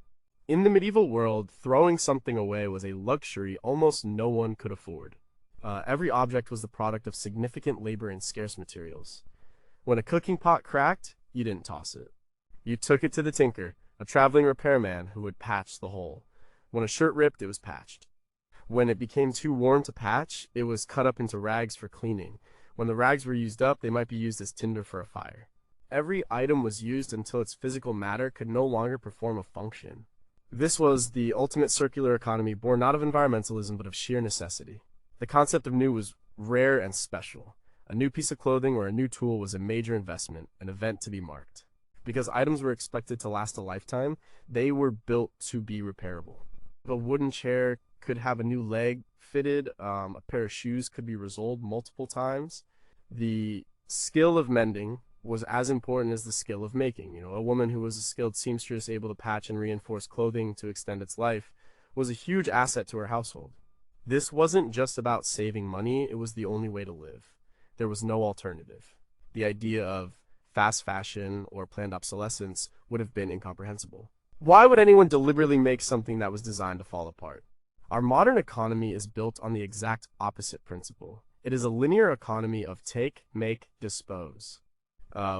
In the medieval world, throwing something away was a luxury almost no one could afford. Every object was the product of significant labor and scarce materials. When a cooking pot cracked, you didn't toss it. You took it to the tinker, a traveling repairman who would patch the hole. When a shirt ripped, it was patched. When it became too warm to patch, it was cut up into rags for cleaning. When the rags were used up, they might be used as tinder for a fire. Every item was used until its physical matter could no longer perform a function. This was the ultimate circular economy born not of environmentalism but of sheer necessity. The concept of new was rare and special. A new piece of clothing or a new tool was a major investment, an event to be marked. Because items were expected to last a lifetime, they were built to be repairable. A wooden chair could have a new leg fitted, a pair of shoes could be resoled multiple times. The skill of mending was as important as the skill of making. A woman who was a skilled seamstress able to patch and reinforce clothing to extend its life was a huge asset to her household. This wasn't just about saving money, it was the only way to live. There was no alternative. The idea of fast fashion or planned obsolescence would have been incomprehensible. Why would anyone deliberately make something that was designed to fall apart? Our modern economy is built on the exact opposite principle. It is a linear economy of take, make, dispose.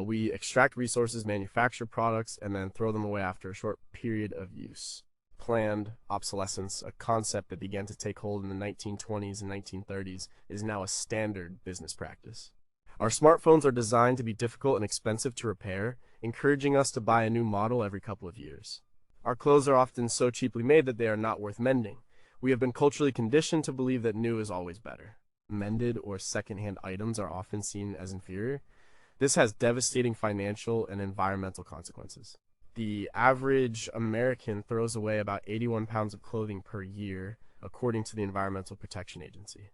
We extract resources, manufacture products, and then throw them away after a short period of use. Planned obsolescence, a concept that began to take hold in the 1920s and 1930s, is now a standard business practice. Our smartphones are designed to be difficult and expensive to repair, encouraging us to buy a new model every couple of years. Our clothes are often so cheaply made that they are not worth mending. We have been culturally conditioned to believe that new is always better. Mended or secondhand items are often seen as inferior. This has devastating financial and environmental consequences. The average American throws away about 81 pounds of clothing per year, according to the Environmental Protection Agency.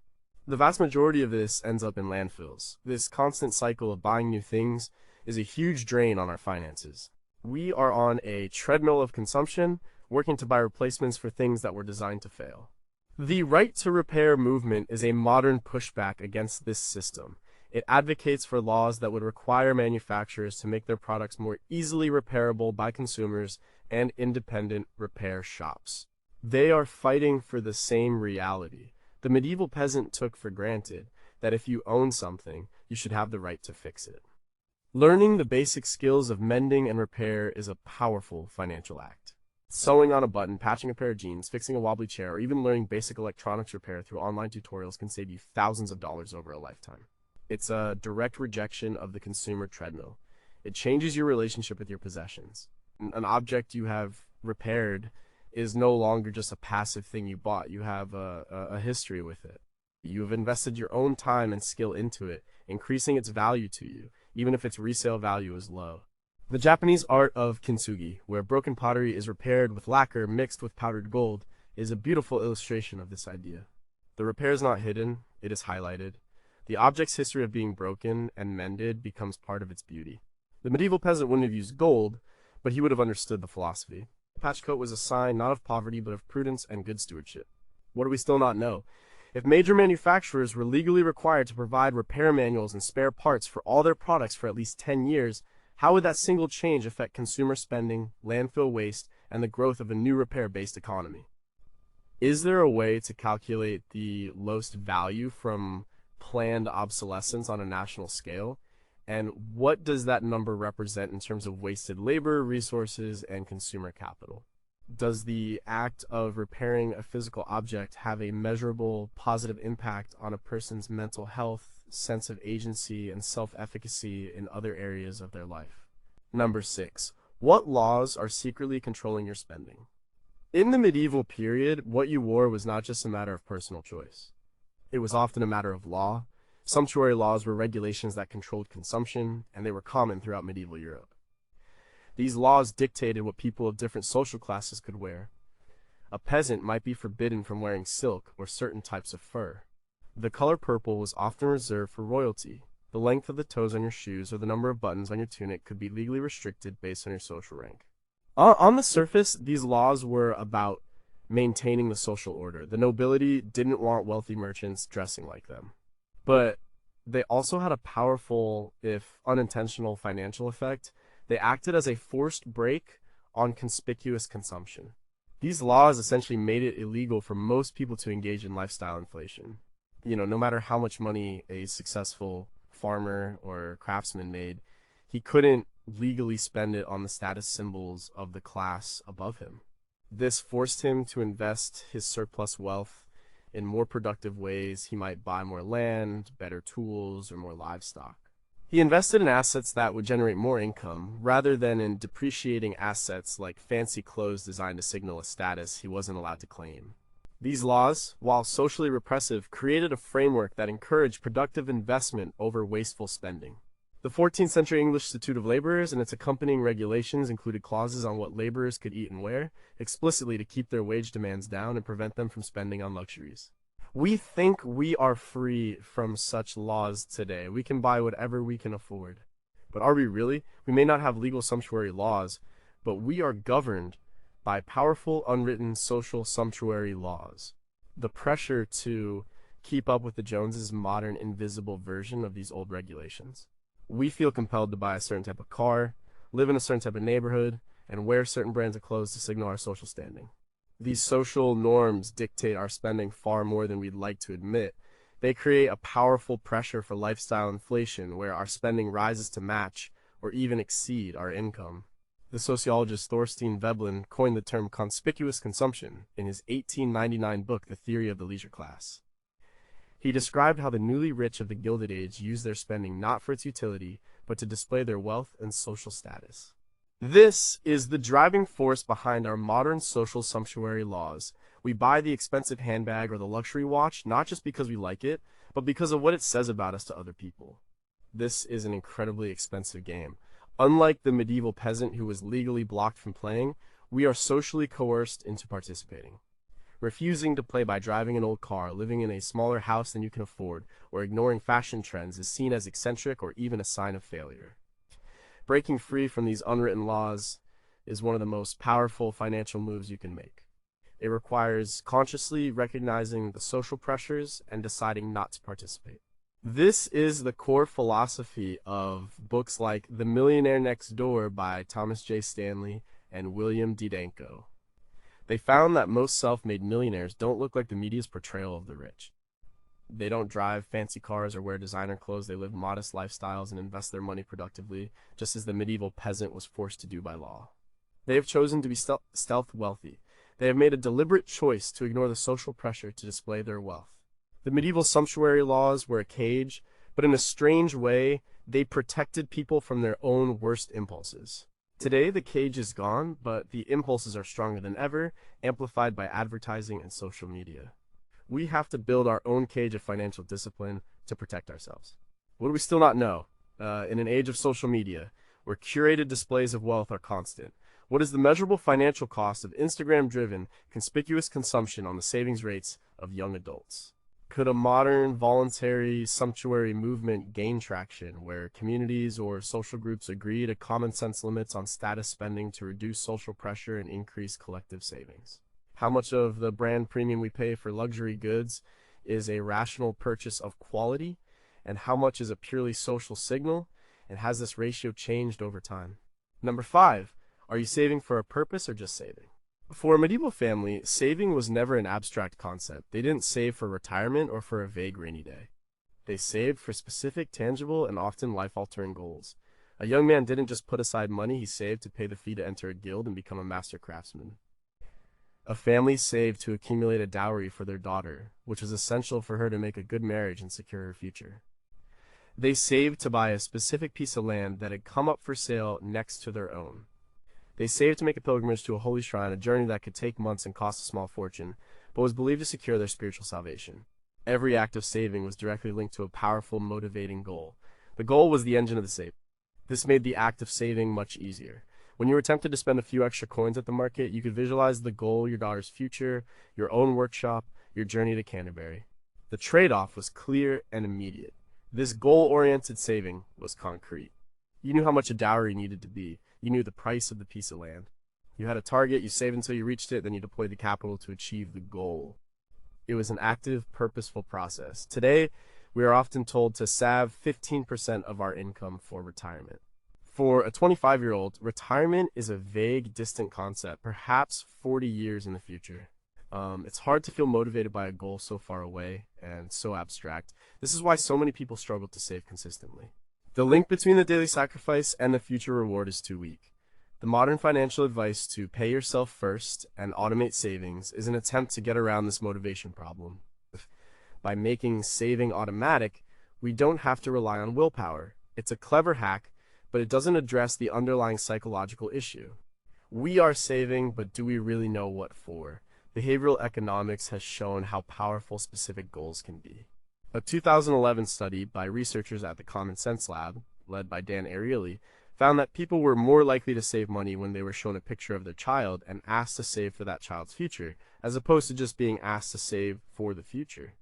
The vast majority of this ends up in landfills. This constant cycle of buying new things is a huge drain on our finances. We are on a treadmill of consumption, working to buy replacements for things that were designed to fail. The right to repair movement is a modern pushback against this system. It advocates for laws that would require manufacturers to make their products more easily repairable by consumers and independent repair shops. They are fighting for the same reality. The medieval peasant took for granted that if you own something, you should have the right to fix it. Learning the basic skills of mending and repair is a powerful financial act. Sewing on a button, patching a pair of jeans, fixing a wobbly chair, or even learning basic electronics repair through online tutorials can save you thousands of dollars over a lifetime. It's a direct rejection of the consumer treadmill. It changes your relationship with your possessions. An object you have repaired is no longer just a passive thing you bought. You have a history with it. You have invested your own time and skill into it, increasing its value to you, even if its resale value is low. The Japanese art of kintsugi, where broken pottery is repaired with lacquer mixed with powdered gold, is a beautiful illustration of this idea. The repair is not hidden, it is highlighted. The object's history of being broken and mended becomes part of its beauty. The medieval peasant wouldn't have used gold, but he would have understood the philosophy. The patch coat was a sign not of poverty, but of prudence and good stewardship. What do we still not know? If major manufacturers were legally required to provide repair manuals and spare parts for all their products for at least 10 years, how would that single change affect consumer spending, landfill waste, and the growth of a new repair-based economy? Is there a way to calculate the lost value from planned obsolescence on a national scale? And what does that number represent in terms of wasted labor, resources, and consumer capital? Does the act of repairing a physical object have a measurable positive impact on a person's mental health, sense of agency, and self-efficacy in other areas of their life? Number 6. What laws are secretly controlling your spending? In the medieval period, what you wore was not just a matter of personal choice. It was often a matter of law. Sumptuary laws were regulations that controlled consumption, and they were common throughout medieval Europe. These laws dictated what people of different social classes could wear. A peasant might be forbidden from wearing silk or certain types of fur. The color purple was often reserved for royalty. The length of the toes on your shoes or the number of buttons on your tunic could be legally restricted based on your social rank. On the surface, these laws were about maintaining the social order. The nobility didn't want wealthy merchants dressing like them. But they also had a powerful, if unintentional, financial effect. They acted as a forced brake on conspicuous consumption. These laws essentially made it illegal for most people to engage in lifestyle inflation. No matter how much money a successful farmer or craftsman made, he couldn't legally spend it on the status symbols of the class above him. This forced him to invest his surplus wealth in more productive ways. He might buy more land, better tools, or more livestock. He invested in assets that would generate more income, rather than in depreciating assets like fancy clothes designed to signal a status he wasn't allowed to claim. These laws, while socially repressive, created a framework that encouraged productive investment over wasteful spending. The 14th century English Statute of Laborers and its accompanying regulations included clauses on what laborers could eat and wear, explicitly to keep their wage demands down and prevent them from spending on luxuries. We think we are free from such laws today. We can buy whatever we can afford. But are we really? We may not have legal sumptuary laws, but we are governed by powerful, unwritten social sumptuary laws. The pressure to keep up with the Joneses is a modern, invisible version of these old regulations. We feel compelled to buy a certain type of car, live in a certain type of neighborhood, and wear certain brands of clothes to signal our social standing. These social norms dictate our spending far more than we'd like to admit. They create a powerful pressure for lifestyle inflation, where our spending rises to match or even exceed our income. The sociologist Thorstein Veblen coined the term conspicuous consumption in his 1899 book, The Theory of the Leisure Class. He described how the newly rich of the Gilded Age used their spending not for its utility, but to display their wealth and social status. This is the driving force behind our modern social sumptuary laws. We buy the expensive handbag or the luxury watch not just because we like it, but because of what it says about us to other people. This is an incredibly expensive game. Unlike the medieval peasant who was legally blocked from playing, we are socially coerced into participating. Refusing to play by driving an old car, living in a smaller house than you can afford, or ignoring fashion trends is seen as eccentric or even a sign of failure. Breaking free from these unwritten laws is one of the most powerful financial moves you can make. It requires consciously recognizing the social pressures and deciding not to participate. This is the core philosophy of books like The Millionaire Next Door by Thomas J. Stanley and William D. Danko. They found that most self-made millionaires don't look like the media's portrayal of the rich. They don't drive fancy cars or wear designer clothes. They live modest lifestyles and invest their money productively, just as the medieval peasant was forced to do by law. They have chosen to be stealth wealthy. They have made a deliberate choice to ignore the social pressure to display their wealth. The medieval sumptuary laws were a cage, but in a strange way, they protected people from their own worst impulses. Today, the cage is gone, but the impulses are stronger than ever, amplified by advertising and social media. We have to build our own cage of financial discipline to protect ourselves. What do we still not know? In an age of social media, where curated displays of wealth are constant, what is the measurable financial cost of Instagram-driven, conspicuous consumption on the savings rates of young adults? Could a modern, voluntary, sumptuary movement gain traction where communities or social groups agree to common sense limits on status spending to reduce social pressure and increase collective savings? How much of the brand premium we pay for luxury goods is a rational purchase of quality, and how much is a purely social signal, and has this ratio changed over time? Number 5, are you saving for a purpose or just saving? For a medieval family, saving was never an abstract concept. They didn't save for retirement or for a vague rainy day. They saved for specific, tangible, and often life-altering goals. A young man didn't just put aside money, he saved to pay the fee to enter a guild and become a master craftsman. A family saved to accumulate a dowry for their daughter, which was essential for her to make a good marriage and secure her future. They saved to buy a specific piece of land that had come up for sale next to their own. They saved to make a pilgrimage to a holy shrine, a journey that could take months and cost a small fortune, but was believed to secure their spiritual salvation. Every act of saving was directly linked to a powerful, motivating goal. The goal was the engine of the save. This made the act of saving much easier. When you were tempted to spend a few extra coins at the market, you could visualize the goal, your daughter's future, your own workshop, your journey to Canterbury. The trade-off was clear and immediate. This goal-oriented saving was concrete. You knew how much a dowry needed to be. You knew the price of the piece of land. You had a target, you saved until you reached it, then you deployed the capital to achieve the goal. It was an active, purposeful process. Today, we are often told to save 15% of our income for retirement. For a 25-year-old, retirement is a vague, distant concept, perhaps 40 years in the future. It's hard to feel motivated by a goal so far away and so abstract. This is why so many people struggle to save consistently. The link between the daily sacrifice and the future reward is too weak. The modern financial advice to pay yourself first and automate savings is an attempt to get around this motivation problem. By making saving automatic, we don't have to rely on willpower. It's a clever hack, but it doesn't address the underlying psychological issue. We are saving, but do we really know what for? Behavioral economics has shown how powerful specific goals can be. A 2011 study by researchers at the Common Sense Lab, led by Dan Ariely, found that people were more likely to save money when they were shown a picture of their child and asked to save for that child's future, as opposed to just being asked to save for the future.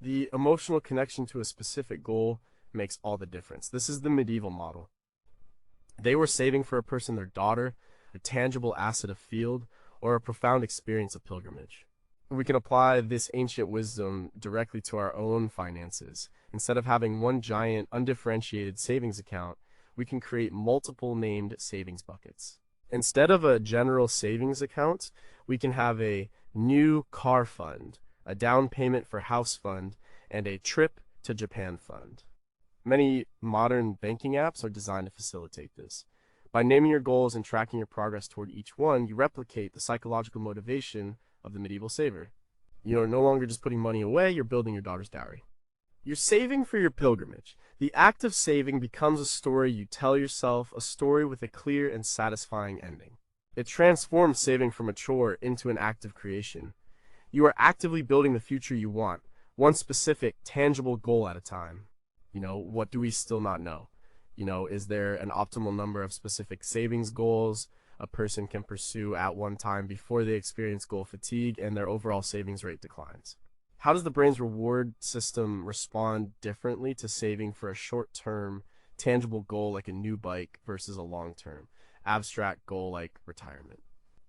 The emotional connection to a specific goal makes all the difference. This is the medieval model. They were saving for a person, their daughter, a tangible asset of field, or a profound experience of pilgrimage. We can apply this ancient wisdom directly to our own finances. Instead of having one giant, undifferentiated savings account, we can create multiple named savings buckets. Instead of a general savings account, we can have a new car fund, a down payment for house fund, and a trip to Japan fund. Many modern banking apps are designed to facilitate this. By naming your goals and tracking your progress toward each one, you replicate the psychological motivation of the medieval saver. You're no longer just putting money away, you're building your daughter's dowry. You're saving for your pilgrimage. The act of saving becomes a story you tell yourself, a story with a clear and satisfying ending. It transforms saving from a chore into an act of creation. You are actively building the future you want, one specific, tangible goal at a time. What do we still not know? Is there an optimal number of specific savings goals a person can pursue at one time before they experience goal fatigue and their overall savings rate declines? How does the brain's reward system respond differently to saving for a short-term, tangible goal like a new bike versus a long-term, abstract goal like retirement?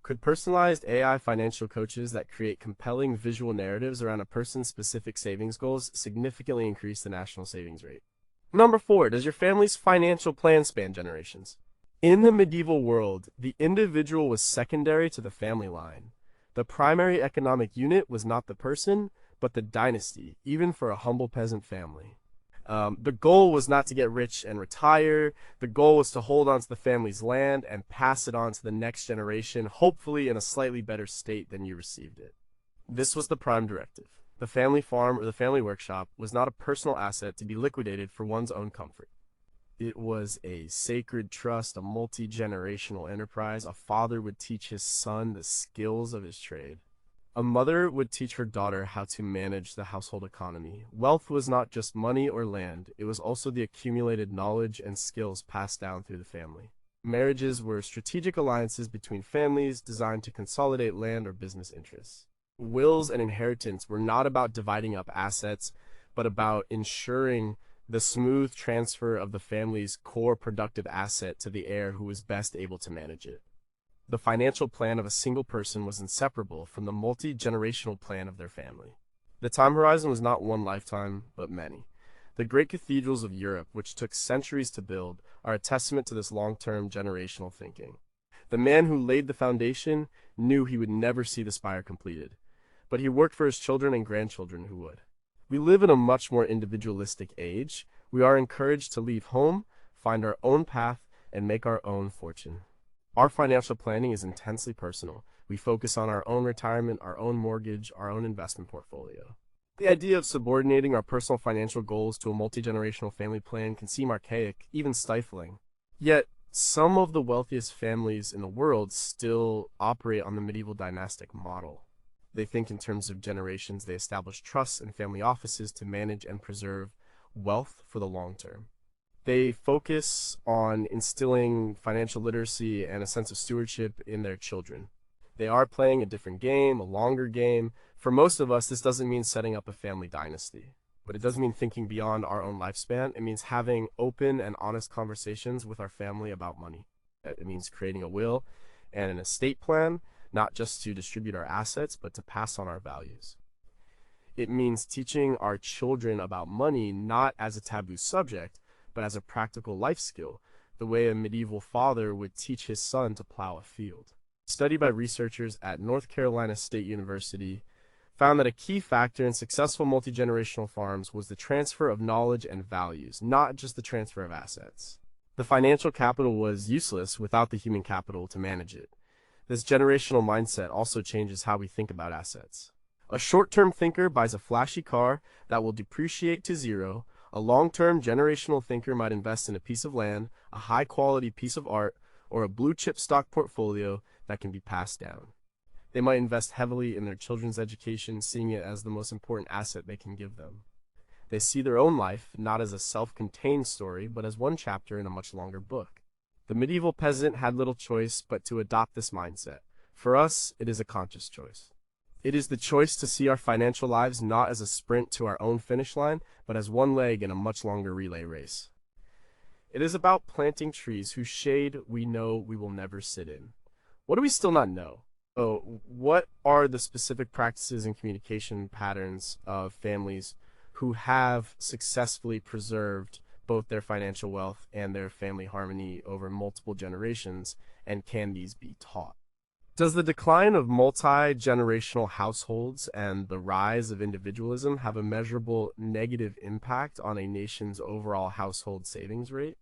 Could personalized AI financial coaches that create compelling visual narratives around a person's specific savings goals significantly increase the national savings rate? Number 4, does your family's financial plan span generations? In the medieval world, the individual was secondary to the family line. The primary economic unit was not the person, but the dynasty, even for a humble peasant family. The goal was not to get rich and retire. The goal was to hold on to the family's land and pass it on to the next generation, hopefully in a slightly better state than you received it. This was the prime directive. The family farm or the family workshop was not a personal asset to be liquidated for one's own comfort. It was a sacred trust, a multi-generational enterprise. A father would teach his son the skills of his trade. A mother would teach her daughter how to manage the household economy. Wealth was not just money or land, it was also the accumulated knowledge and skills passed down through the family. Marriages were strategic alliances between families designed to consolidate land or business interests. Wills and inheritance were not about dividing up assets, but about ensuring the smooth transfer of the family's core productive asset to the heir who was best able to manage it. The financial plan of a single person was inseparable from the multi-generational plan of their family. The time horizon was not one lifetime, but many. The great cathedrals of Europe, which took centuries to build, are a testament to this long-term generational thinking. The man who laid the foundation knew he would never see the spire completed, but he worked for his children and grandchildren who would. We live in a much more individualistic age. We are encouraged to leave home, find our own path, and make our own fortune. Our financial planning is intensely personal. We focus on our own retirement, our own mortgage, our own investment portfolio. The idea of subordinating our personal financial goals to a multi-generational family plan can seem archaic, even stifling. Yet, some of the wealthiest families in the world still operate on the medieval dynastic model. They think in terms of generations. They establish trusts and family offices to manage and preserve wealth for the long term. They focus on instilling financial literacy and a sense of stewardship in their children. They are playing a different game, a longer game. For most of us, this doesn't mean setting up a family dynasty, but it does mean thinking beyond our own lifespan. It means having open and honest conversations with our family about money. It means creating a will and an estate plan, not just to distribute our assets, but to pass on our values. It means teaching our children about money not as a taboo subject, but as a practical life skill, the way a medieval father would teach his son to plow a field. A study by researchers at North Carolina State University found that a key factor in successful multi-generational farms was the transfer of knowledge and values, not just the transfer of assets. The financial capital was useless without the human capital to manage it. This generational mindset also changes how we think about assets. A short-term thinker buys a flashy car that will depreciate to zero. A long-term generational thinker might invest in a piece of land, a high-quality piece of art, or a blue-chip stock portfolio that can be passed down. They might invest heavily in their children's education, seeing it as the most important asset they can give them. They see their own life not as a self-contained story, but as one chapter in a much longer book. The medieval peasant had little choice but to adopt this mindset. For us, it is a conscious choice. It is the choice to see our financial lives not as a sprint to our own finish line, but as one leg in a much longer relay race. It is about planting trees whose shade we know we will never sit in. What do we still not know? What are the specific practices and communication patterns of families who have successfully preserved both their financial wealth and their family harmony over multiple generations, and can these be taught? Does the decline of multi-generational households and the rise of individualism have a measurable negative impact on a nation's overall household savings rate?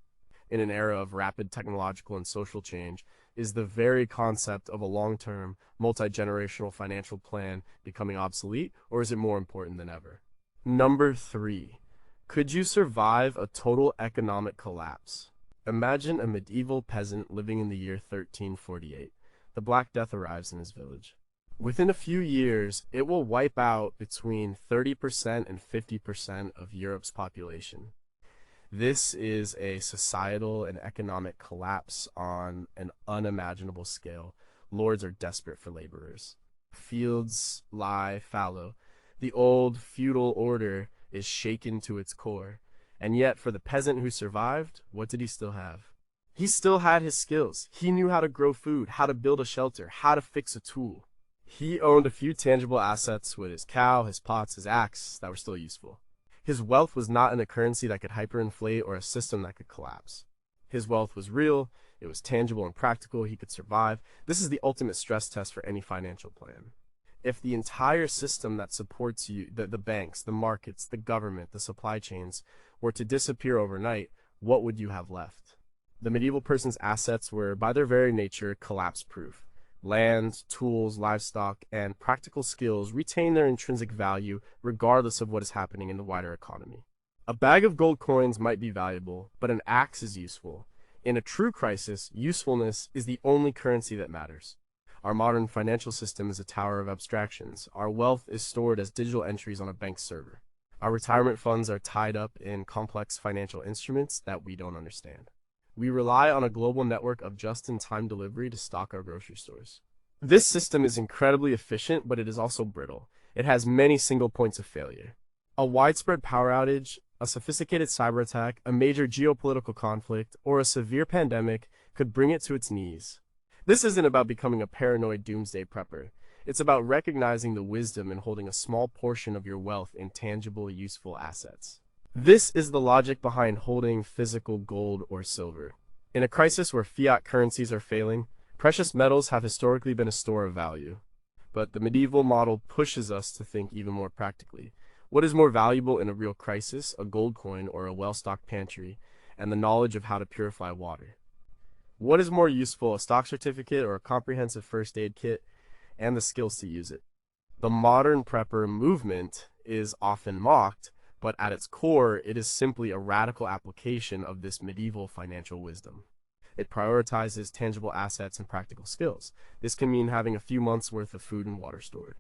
In an era of rapid technological and social change, is the very concept of a long-term, multi-generational financial plan becoming obsolete, or is it more important than ever? Number 3. Could you survive a total economic collapse? Imagine a medieval peasant living in the year 1348. The Black Death arrives in his village. Within a few years, it will wipe out between 30% and 50% of Europe's population. This is a societal and economic collapse on an unimaginable scale. Lords are desperate for laborers. Fields lie fallow. The old feudal order is shaken to its core. And yet, for the peasant who survived, what did he still have? He still had his skills. He knew how to grow food, how to build a shelter, how to fix a tool. He owned a few tangible assets with his cow, his pots, his axe that were still useful. His wealth was not in a currency that could hyperinflate or a system that could collapse. His wealth was real, it was tangible and practical, he could survive. This is the ultimate stress test for any financial plan. If the entire system that supports you, the banks, the markets, the government, the supply chains, were to disappear overnight, what would you have left? The medieval person's assets were, by their very nature, collapse-proof. Land, tools, livestock, and practical skills retain their intrinsic value regardless of what is happening in the wider economy. A bag of gold coins might be valuable, but an axe is useful. In a true crisis, usefulness is the only currency that matters. Our modern financial system is a tower of abstractions. Our wealth is stored as digital entries on a bank server. Our retirement funds are tied up in complex financial instruments that we don't understand. We rely on a global network of just-in-time delivery to stock our grocery stores. This system is incredibly efficient, but it is also brittle. It has many single points of failure. A widespread power outage, a sophisticated cyber attack, a major geopolitical conflict, or a severe pandemic could bring it to its knees. This isn't about becoming a paranoid doomsday prepper. It's about recognizing the wisdom in holding a small portion of your wealth in tangible, useful assets. This is the logic behind holding physical gold or silver. In a crisis where fiat currencies are failing, precious metals have historically been a store of value. But the medieval model pushes us to think even more practically. What is more valuable in a real crisis, a gold coin or a well-stocked pantry, and the knowledge of how to purify water? What is more useful, a stock certificate or a comprehensive first aid kit, and the skills to use it? The modern prepper movement is often mocked, but at its core, it is simply a radical application of this medieval financial wisdom. It prioritizes tangible assets and practical skills. This can mean having a few months' worth of food and water stored.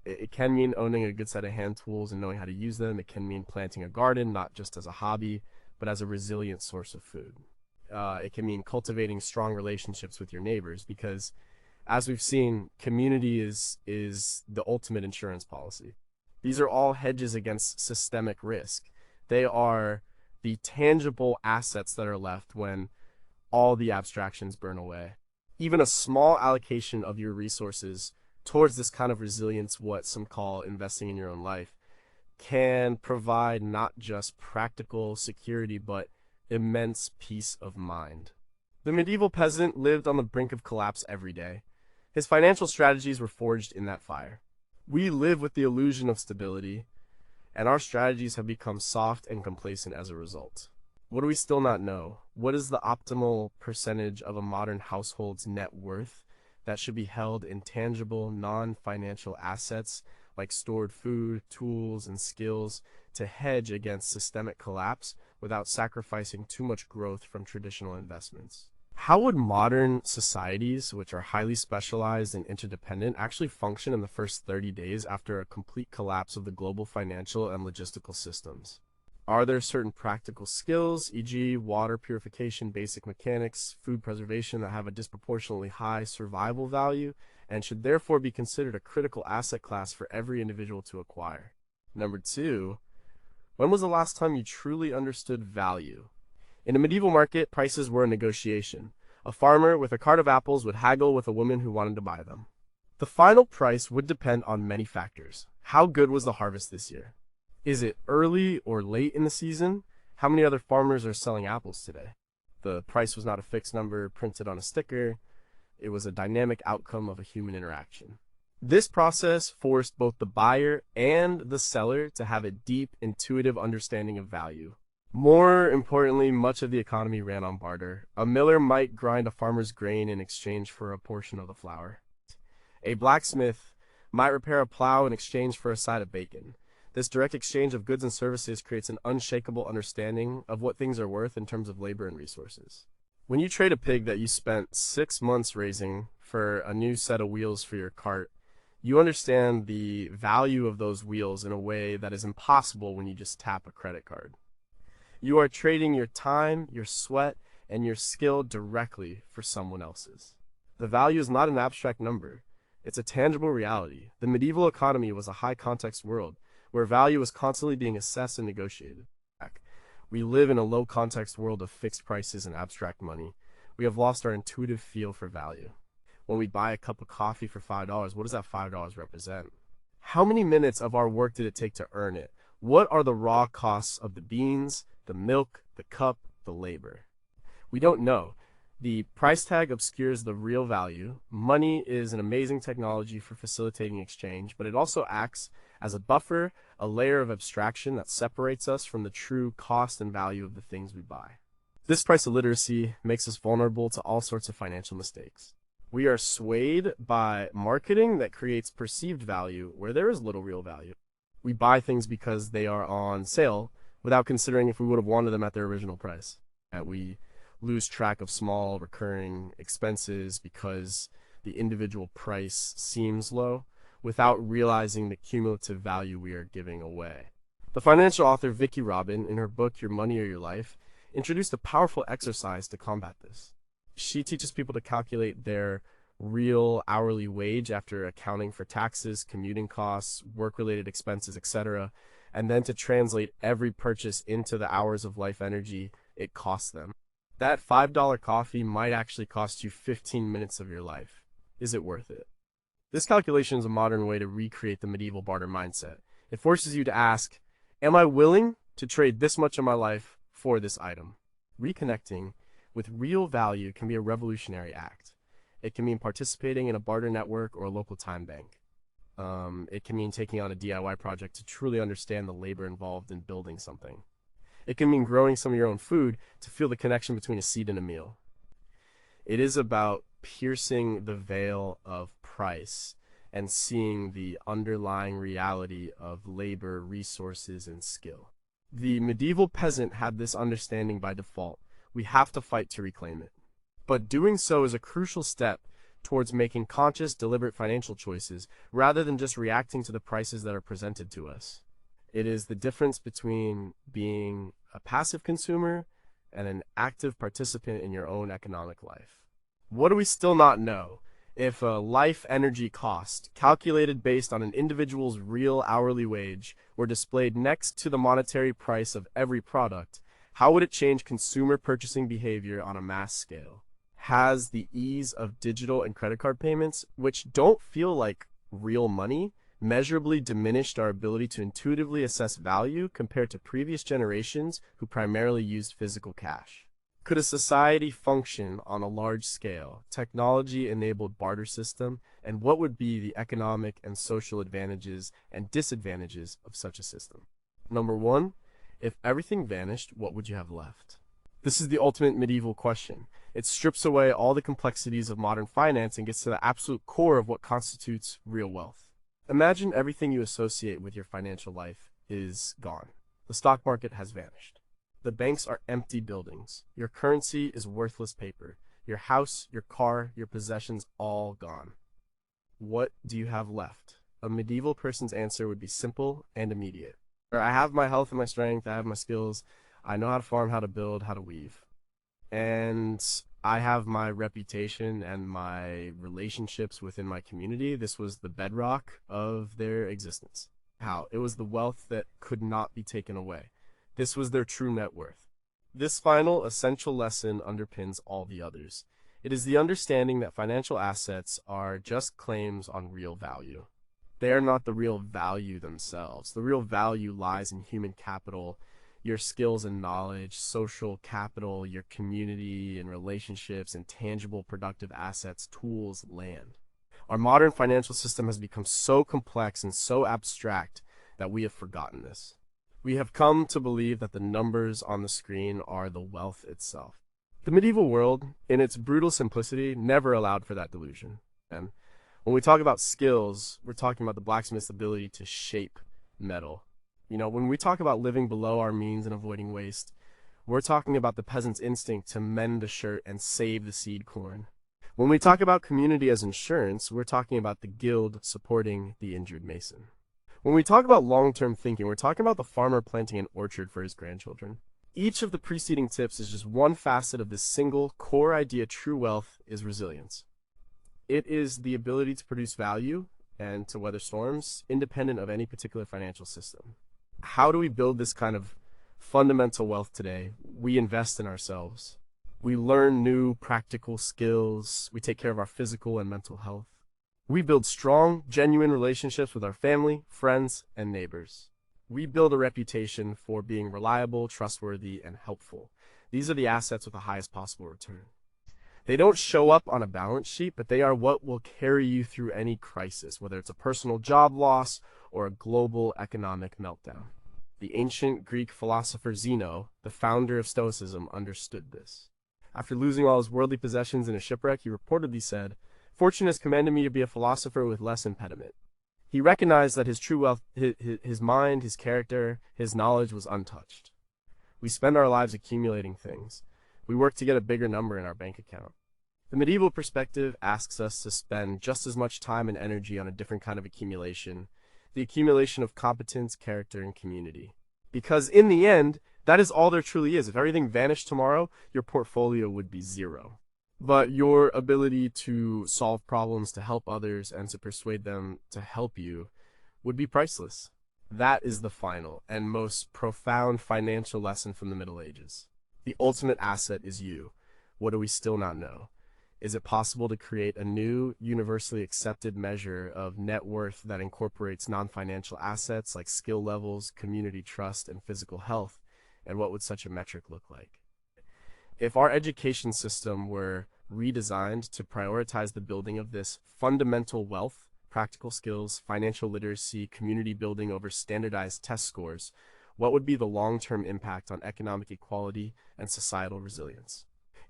It can mean owning a good set of hand tools and knowing how to use them. It can mean planting a garden, not just as a hobby, but as a resilient source of food. It can mean cultivating strong relationships with your neighbors because, as we've seen, community is the ultimate insurance policy. These are all hedges against systemic risk. They are the tangible assets that are left when all the abstractions burn away. Even a small allocation of your resources towards this kind of resilience, what some call investing in your own life, can provide not just practical security, but immense peace of mind. The medieval peasant lived on the brink of collapse every day. His financial strategies were forged in that fire. We live with the illusion of stability, and our strategies have become soft and complacent as a result. What do we still not know? What is the optimal percentage of a modern household's net worth that should be held in tangible, non-financial assets like stored food, tools, and skills to hedge against systemic collapse without sacrificing too much growth from traditional investments? How would modern societies, which are highly specialized and interdependent, actually function in the first 30 days after a complete collapse of the global financial and logistical systems? Are there certain practical skills, e.g. water purification, basic mechanics, food preservation, that have a disproportionately high survival value and should therefore be considered a critical asset class for every individual to acquire? Number 2, when was the last time you truly understood value? In a medieval market, prices were a negotiation. A farmer with a cart of apples would haggle with a woman who wanted to buy them. The final price would depend on many factors. How good was the harvest this year? Is it early or late in the season? How many other farmers are selling apples today? The price was not a fixed number printed on a sticker. It was a dynamic outcome of a human interaction. This process forced both the buyer and the seller to have a deep, intuitive understanding of value. More importantly, much of the economy ran on barter. A miller might grind a farmer's grain in exchange for a portion of the flour. A blacksmith might repair a plow in exchange for a side of bacon. This direct exchange of goods and services creates an unshakable understanding of what things are worth in terms of labor and resources. When you trade a pig that you spent 6 months raising for a new set of wheels for your cart, You understand the value of those wheels in a way that is impossible when you just tap a credit card. You are trading your time, your sweat, and your skill directly for someone else's. The value is not an abstract number. It's a tangible reality. The medieval economy was a high-context world where value was constantly being assessed and negotiated. We live in a low-context world of fixed prices and abstract money. We have lost our intuitive feel for value. When we buy a cup of coffee for $5, what does that $5 represent? How many minutes of our work did it take to earn it? What are the raw costs of the beans, the milk, the cup, the labor? We don't know. The price tag obscures the real value. Money is an amazing technology for facilitating exchange, but it also acts as a buffer, a layer of abstraction that separates us from the true cost and value of the things we buy. This price illiteracy makes us vulnerable to all sorts of financial mistakes. We are swayed by marketing that creates perceived value where there is little real value. We buy things because they are on sale without considering if we would have wanted them at their original price. We lose track of small recurring expenses because the individual price seems low without realizing the cumulative value we are giving away. The financial author Vicki Robin, in her book Your Money or Your Life, introduced a powerful exercise to combat this. She teaches people to calculate their real hourly wage after accounting for taxes, commuting costs, work-related expenses, etc., and then to translate every purchase into the hours of life energy it costs them. That $5 coffee might actually cost you 15 minutes of your life. Is it worth it? This calculation is a modern way to recreate the medieval barter mindset. It forces you to ask, am I willing to trade this much of my life for this item? Reconnecting with real value can be a revolutionary act. It can mean participating in a barter network or a local time bank. It can mean taking on a DIY project to truly understand the labor involved in building something. It can mean growing some of your own food to feel the connection between a seed and a meal. It is about piercing the veil of price and seeing the underlying reality of labor, resources, and skill. The medieval peasant had this understanding by default. We have to fight to reclaim it. But doing so is a crucial step towards making conscious, deliberate financial choices rather than just reacting to the prices that are presented to us. It is the difference between being a passive consumer and an active participant in your own economic life. What do we still not know? If a life energy cost, calculated based on an individual's real hourly wage, were displayed next to the monetary price of every product, how would it change consumer purchasing behavior on a mass scale? Has the ease of digital and credit card payments, which don't feel like real money, measurably diminished our ability to intuitively assess value compared to previous generations who primarily used physical cash? Could a society function on a large scale, technology-enabled barter system, and what would be the economic and social advantages and disadvantages of such a system? Number one, if everything vanished, what would you have left? This is the ultimate medieval question. It strips away all the complexities of modern finance and gets to the absolute core of what constitutes real wealth. Imagine everything you associate with your financial life is gone. The stock market has vanished. The banks are empty buildings. Your currency is worthless paper. Your house, your car, your possessions, all gone. What do you have left? A medieval person's answer would be simple and immediate. I have my health and my strength, I have my skills, I know how to farm, how to build, how to weave. And I have my reputation and my relationships within my community. This was the bedrock of their existence. How? It was the wealth that could not be taken away. This was their true net worth. This final essential lesson underpins all the others. It is the understanding that financial assets are just claims on real value. They are not the real value themselves. The real value lies in human capital, your skills and knowledge, social capital, your community and relationships, and tangible productive assets, tools, land. Our modern financial system has become so complex and so abstract that we have forgotten this. We have come to believe that the numbers on the screen are the wealth itself. The medieval world, in its brutal simplicity, never allowed for that delusion. And when we talk about skills, we're talking about the blacksmith's ability to shape metal. When we talk about living below our means and avoiding waste, we're talking about the peasant's instinct to mend the shirt and save the seed corn. When we talk about community as insurance, we're talking about the guild supporting the injured mason. When we talk about long-term thinking, we're talking about the farmer planting an orchard for his grandchildren. Each of the preceding tips is just one facet of this single core idea: true wealth is resilience. It is the ability to produce value and to weather storms independent of any particular financial system. How do we build this kind of fundamental wealth today? We invest in ourselves. We learn new practical skills. We take care of our physical and mental health. We build strong, genuine relationships with our family, friends, and neighbors. We build a reputation for being reliable, trustworthy, and helpful. These are the assets with the highest possible return. They don't show up on a balance sheet, but they are what will carry you through any crisis, whether it's a personal job loss or a global economic meltdown. The ancient Greek philosopher Zeno, the founder of Stoicism, understood this. After losing all his worldly possessions in a shipwreck, he reportedly said, "Fortune has commanded me to be a philosopher with less impediment." He recognized that his true wealth, his mind, his character, his knowledge was untouched. We spend our lives accumulating things. We work to get a bigger number in our bank account. The medieval perspective asks us to spend just as much time and energy on a different kind of accumulation, the accumulation of competence, character, and community. Because in the end, that is all there truly is. If everything vanished tomorrow, your portfolio would be zero. But your ability to solve problems, to help others, and to persuade them to help you would be priceless. That is the final and most profound financial lesson from the Middle Ages. The ultimate asset is you. What do we still not know? Is it possible to create a new, universally accepted measure of net worth that incorporates non-financial assets like skill levels, community trust, and physical health? And what would such a metric look like? If our education system were redesigned to prioritize the building of this fundamental wealth, practical skills, financial literacy, community building over standardized test scores, what would be the long-term impact on economic equality and societal resilience?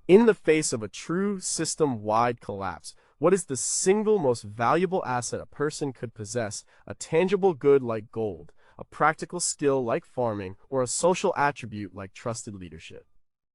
In the face of a true system-wide collapse, what is the single most valuable asset a person could possess, a tangible good like gold, a practical skill like farming, or a social attribute like trusted leadership?